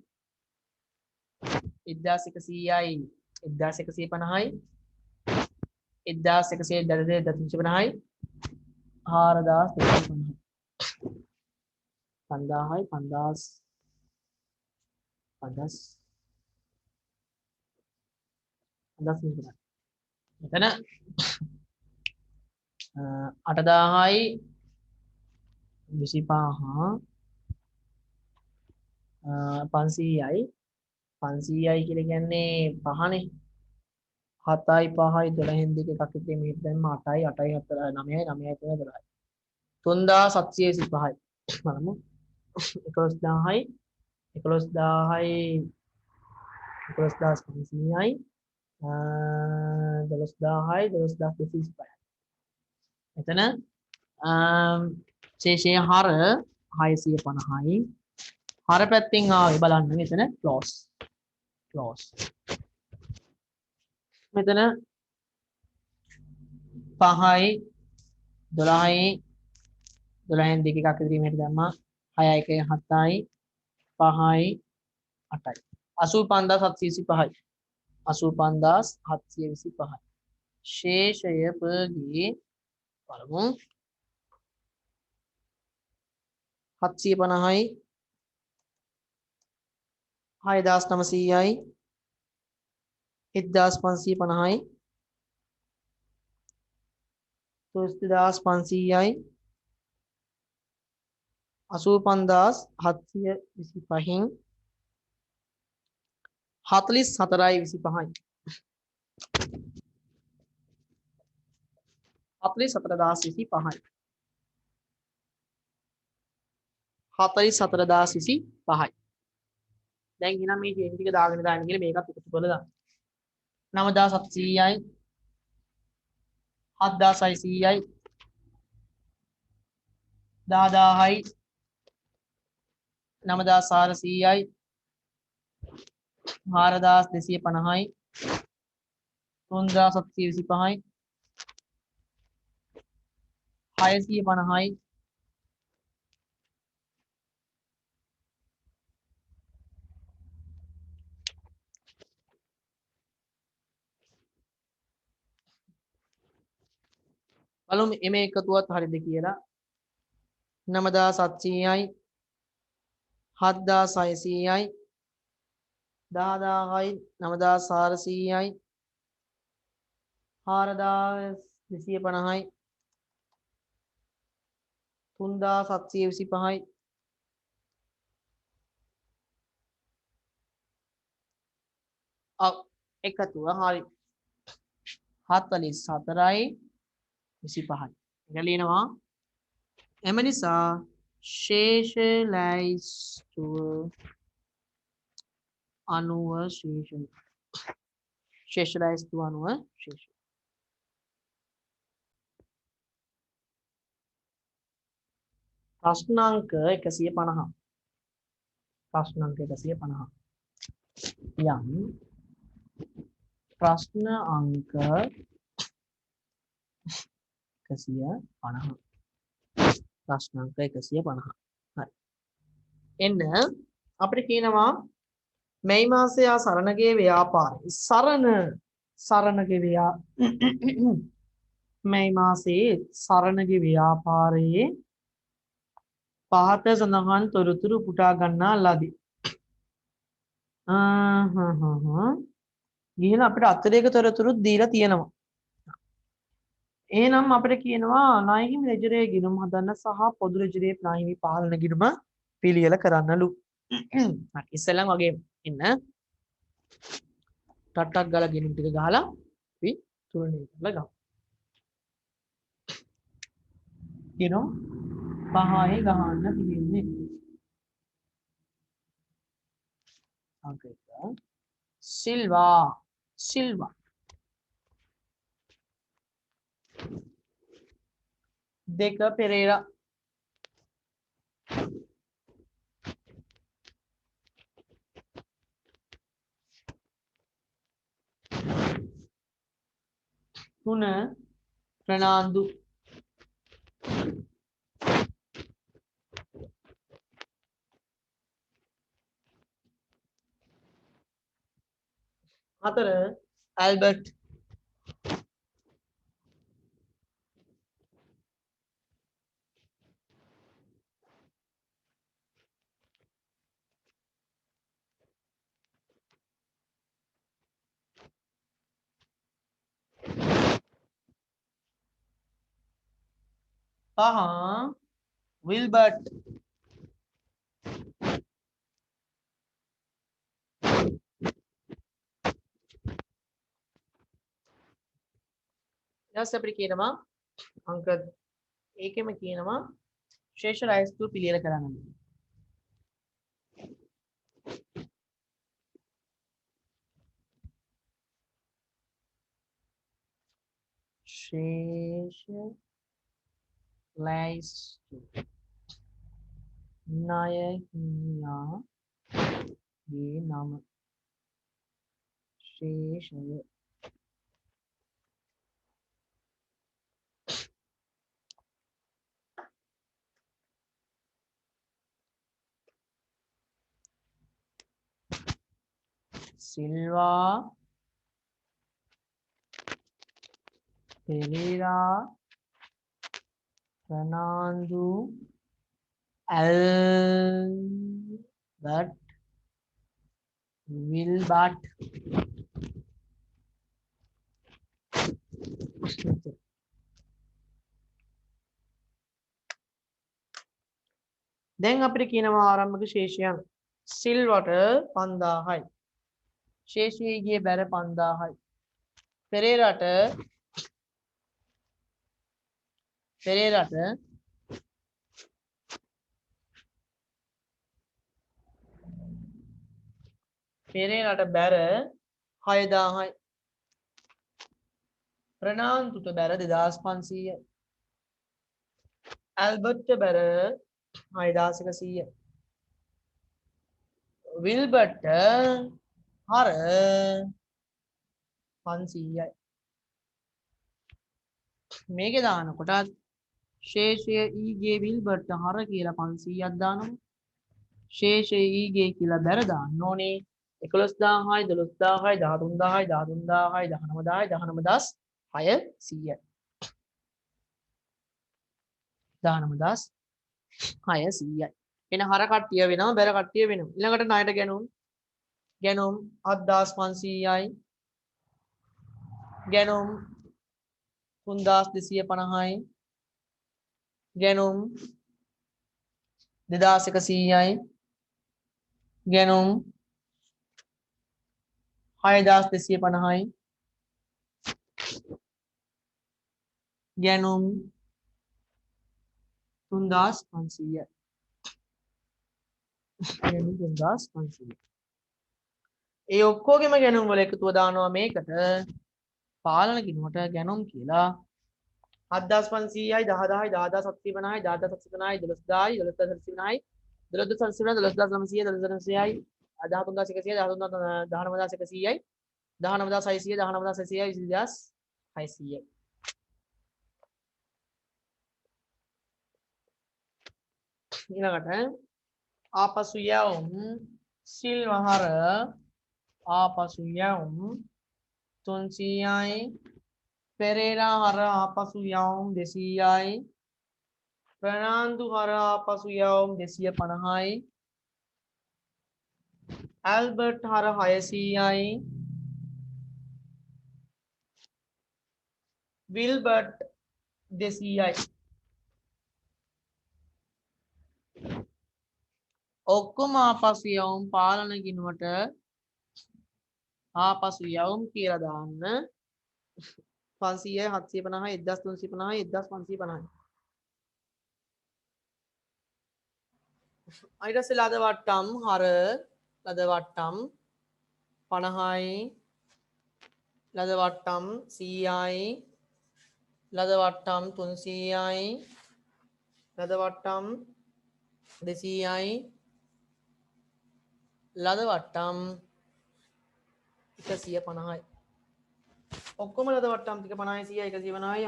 1150යි 1100යි 350යි 4250යි 5000යි 5000 මෙතන 8000යි 25 500යි 500යි කියලා කියන්නේ පහනේ 7යි 5යි 12න් දෙක එකක් එකේ මේක දැම්ම 8යි 8යි 4යි 9යි 9යි 3යි 12යි 3725යි බලමු 11000යි 11000යි 11500යි 12000යි 12225යි මෙතන ශේෂය හර 650යි හර පැත්තෙන් ආවේ බලන්න මෙතන ක්ලෝස් මෙතන 5යි 12යි 12න් දෙක එකක් ඉදිරියට දැම්මා 6යි 1යි 7යි 5යි 8යි 85725යි 85725යි ශේෂය පගේ බලමු 750යි 6900යි 1550යි 3500යි 85725න් 44යි 25යි 44025යි 44025යි දැන් එහෙනම් මේ ෂේප් ටික දාගෙන දාන්න කියලා මේකත් එකතු කරලා දාන්න 9700යි 7600යි 10000යි 9400යි 4250යි 3725යි 650යි බලමු මේ එකතුවත් හරිද කියලා 9700යි 7600යි 10000යි 9400යි 4250යි 250යි 3725යි එකතුව හරි 44යි 25යි එක ලියනවා එම නිසා ශේෂ ලැයිස්තුව අනුව ශේෂ ලැයිස්තුව අනුව ශේෂ ප්‍රශ්නාංක 150 ප්‍රශ්නාංක 150 යම් ප්‍රශ්න අංක 150 ප්‍රශ්නාංක 150 හරි එන්න අපිට කියනවා මේ මාසයේ සරණගේ ව්‍යාපාරය සරණගේ මේ මාසයේ සරණගේ ව්‍යාපාරයේ පහත සඳහන් තොරතුරු පුටා ගන්නා ලදී. ගිහින් අපිට අතිරේක තොරතුරු දීලා තියෙනවා. එහෙනම් අපිට කියනවා ණයහිමි රෙජරේ ගිණුම් හදන්න සහ පොදු රෙජරේ ණයහිමි පාලන ගිණුම පිළියෙල කරන්නලු. හරි ඉස්සෙල්ලම වගේ ඉන්න. ටට්ටක් ගාලා ගිණුම් ටික ගහලා අපි තුලනේ කරලා ගමු. ගිණුම් 5යි ගහන්න තියෙන්නේ. අංක 1 සිල්වා දෙක පෙරේරා තුන ප්‍රනාන්දු හතර ඇල්බර්ට් පහ විල්බර්ට් ඊට අපිට කියනවා අංක ඒකෙම කියනවා ශේෂ ලැයිස්තුව පිළියෙල කරන්න. ශේෂ ලැයිස්තුව ණයහිමියාගේ නම ශේෂය සිල්වා පෙරේරා ප්‍රනාන්දු ඇල්බර්ට් විල්බර්ට් දැන් අපිට කියනවා ආරම්භක ශේෂයන් සිල්වට 5000යි ශේෂයේ ගියේ බැර 5000යි පෙරේරාට බැර 6000යි ප්‍රනාන්දුට බැර 2500යි ඇල්බර්ට්ට බැර 6100යි විල්බර්ට්ට හර 500යි මේකේ දානකොට ශේෂය ඊගේ විල්බර්ට්ට හර කියලා 500ක් දානවා ශේෂය ඊගේ කියලා බැර දාන්න ඕනේ 11000යි 12000යි 13000යි 13000යි 19000යි 19600යි 19600යි එන හර කට්ටිය වෙනවා බැර කට්ටිය වෙනවා ඊළඟට ණයට ගැනුම් 7500යි ගැනුම් 3250යි ගැනුම් 2100යි ගැනුම් 6250යි ගැනුම් 3500යි ගැනුම් 3500 ඒ ඔක්කොගෙම ගැනුම් වල එකතුව දානවා මේකට පාලන ගිණුමට ගැනුම් කියලා 7500යි 10000යි 10750යි 10750යි 12000යි 12750යි 12750යි 12900යි 13900යි 19100යි 19600යි 19600යි 20600යි ඊළඟට ආපසු යවුම් සිල්වහර ආපසු යවුම් 300යි පෙරේරා හර ආපසු යවුම් 200යි ප්‍රනාන්දු හර ආපසු යවුම් 250යි ඇල්බර්ට් හර 600යි විල්බර්ට් 200යි ඔක්කොම ආපසු යවුම් පාලන ගිණුමට ආපසු යවුම් කියලා දාන්න 500යි 750යි 1350යි 1550යි ඊට පස්සේ ලද වට්ටම් හර ලද වට්ටම් 50යි ලද වට්ටම් 100යි ලද වට්ටම් 300යි ලද වට්ටම් 200යි ලද වට්ටම් 150යි ඔක්කොම ලද වට්ටම් ටික 50යි 100යි 150යි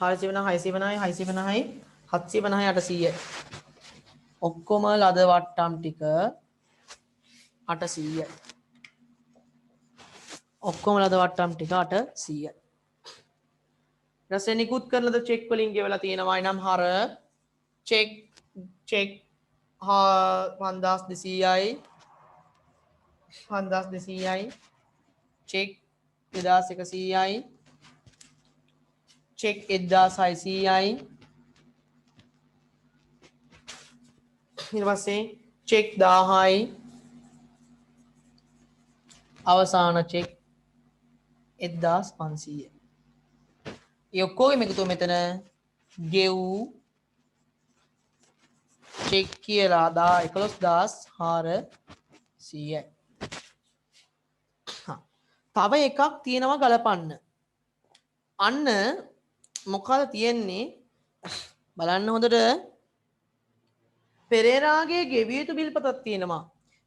450යි 450යි 650යි 750යි 800යි ඔක්කොම ලද වට්ටම් ටික 800යි ඔක්කොම ලද වට්ටම් ටික 800යි ඊට නිකුත් කරන ලද චෙක් වලින් ගෙවලා තියෙනවා නම් හර චෙක් 5200යි 5200යි චෙක් 2100යි චෙක් 1600යි ඊට පස්සේ චෙක් 1000යි අවසාන චෙක් 1500යි ඒ ඔක්කොගෙම එකතුව මෙතන ගෙවූ චෙක් කියලා 11400යි තව එකක් තියෙනවා ගලපන්න අන්න මොකද තියෙන්නේ බලන්න හොඳට පෙරේරාගේ ගෙවිය යුතු බිල්පතක් තියෙනවා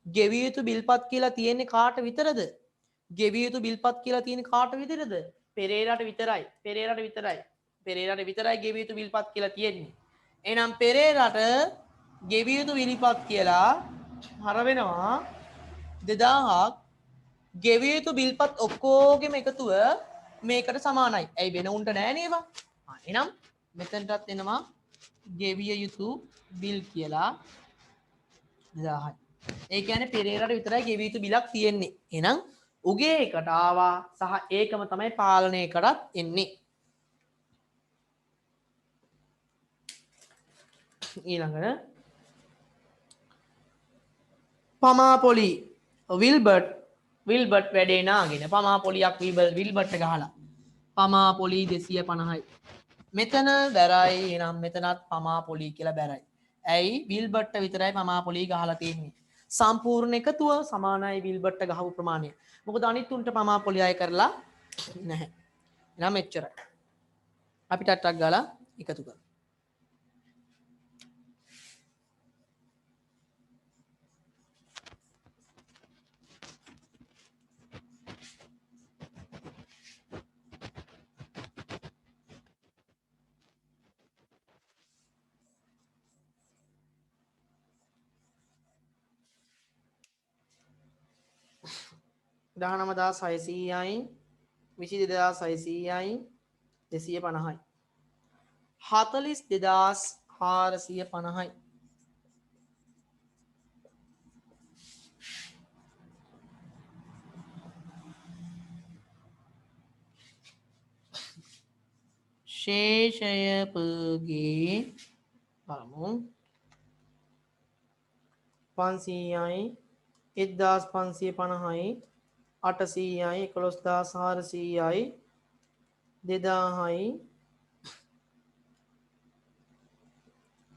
ගෙවිය යුතු බිල්පත් කියලා තියෙන්නේ කාට විතරද ගෙවිය යුතු බිල්පත් කියලා තියෙන්නේ කාට විතරද පෙරේරාට විතරයි පෙරේරාට විතරයි පෙරේරාට විතරයි ගෙවිය යුතු බිල්පත් කියලා තියෙන්නේ එහෙනම් පෙරේරාට ගෙවිය යුතු බිල්පත් කියලා හර වෙනවා 2000ක් ගෙවිය යුතු බිල්පත් ඔක්කොගෙම එකතුව මේකට සමානයි. ඇයි වෙන උන්ට නෑ නේවා? එහෙනම් මෙතනටත් එනවා ගෙවිය යුතු බිල් කියලා 2000යි. ඒ කියන්නේ පෙරේරාට විතරයි ගෙවිය යුතු බිලක් තියෙන්නේ. එහෙනම් උගේ එකට ආවා සහ ඒකම තමයි පාලනය කරත් එන්නේ. ඊළඟට පමාපොලි විල්බර්ට් වැඩේ නාගෙන පමාපොලියක් විල්බර්ට් ගහලා පමාපොලි 250යි මෙතන බැරයි එනම් මෙතනත් පමාපොලි කියලා බැරයි ඇයි විල්බර්ට් විතරයි පමාපොලි ගහලා තියෙන්නේ සම්පූර්ණ එකතුව සමානයි විල්බර්ට් ගහපු ප්‍රමාණය මොකද අනිත් උන්ට පමාපොලි අය කරලා නැහැ එනම් එච්චරයි අපි ටට්ටක් ගාලා එකතු කරමු දහනමදා 600යි 22,600යි 250යි 42,450යි ශේෂයපගේ බලමු 500යි 1550යි 800යි 11400යි 2000යි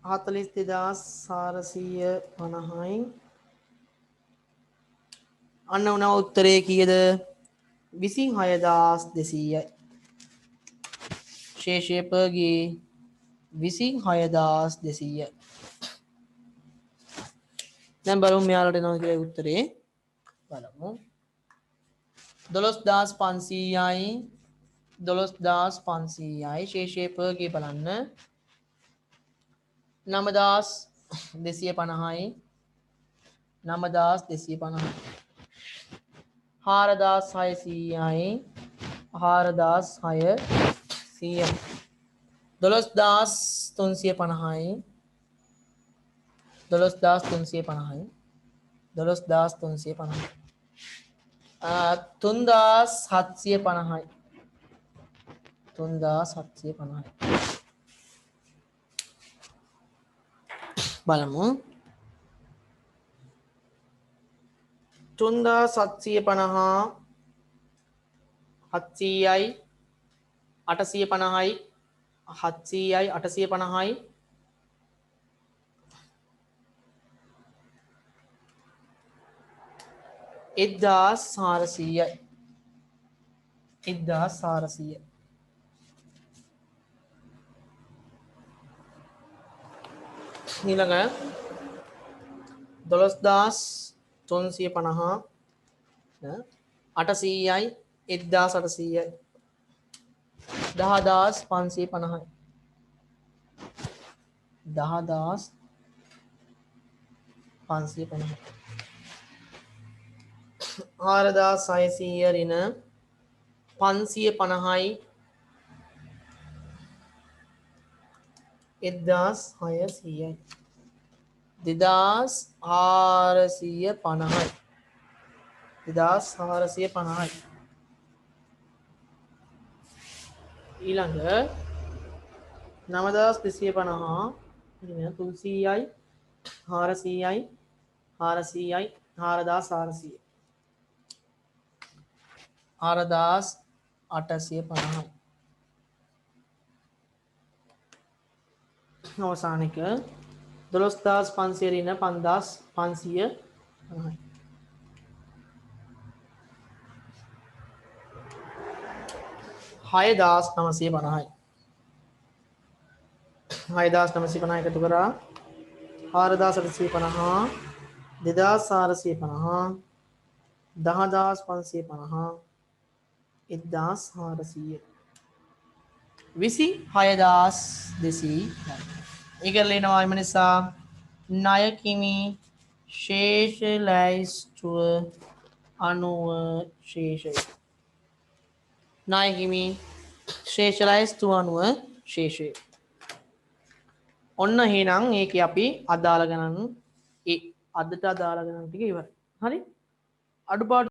42450යි අන්න උනා උත්තරේ කීයද 26200යි ශේෂයපගේ 26200යි දැන් බලමු මෙයාලට එනවා කියලා උත්තරේ බලමු 12500යි 12500යි ශේෂයපගේ බලන්න 9250යි 9250යි 4600යි 4600යි 12350යි 12350යි 12350යි 3750යි 3750යි බලමු 3750 700යි 850යි 700යි 850යි 1400යි 1400යි ඊළඟ 12350 800යි 1800යි 10550යි 10550යි 4600 රින 550යි 1600යි 2450යි 2450යි ඊළඟ 9250 රින 300යි 400යි 400යි 4400යි 4850යි අවසාන එක 12500 රින 5550යි 6950යි 6950 එකතු කරා 4850 2450 10550 1400 26200 ඒකලේනවා එම නිසා ණය කිමි ශේෂ ලැයිස්තුව 90 ශේෂය ණය කිමි ශේෂ ලැයිස්තුව 90 ශේෂය ඔන්න එහෙනම් ඒකේ අපි අදාළ ගණන් ඒ අදට අදාළ ගණන් ටික ඉවරයි හරි අඩුපාඩු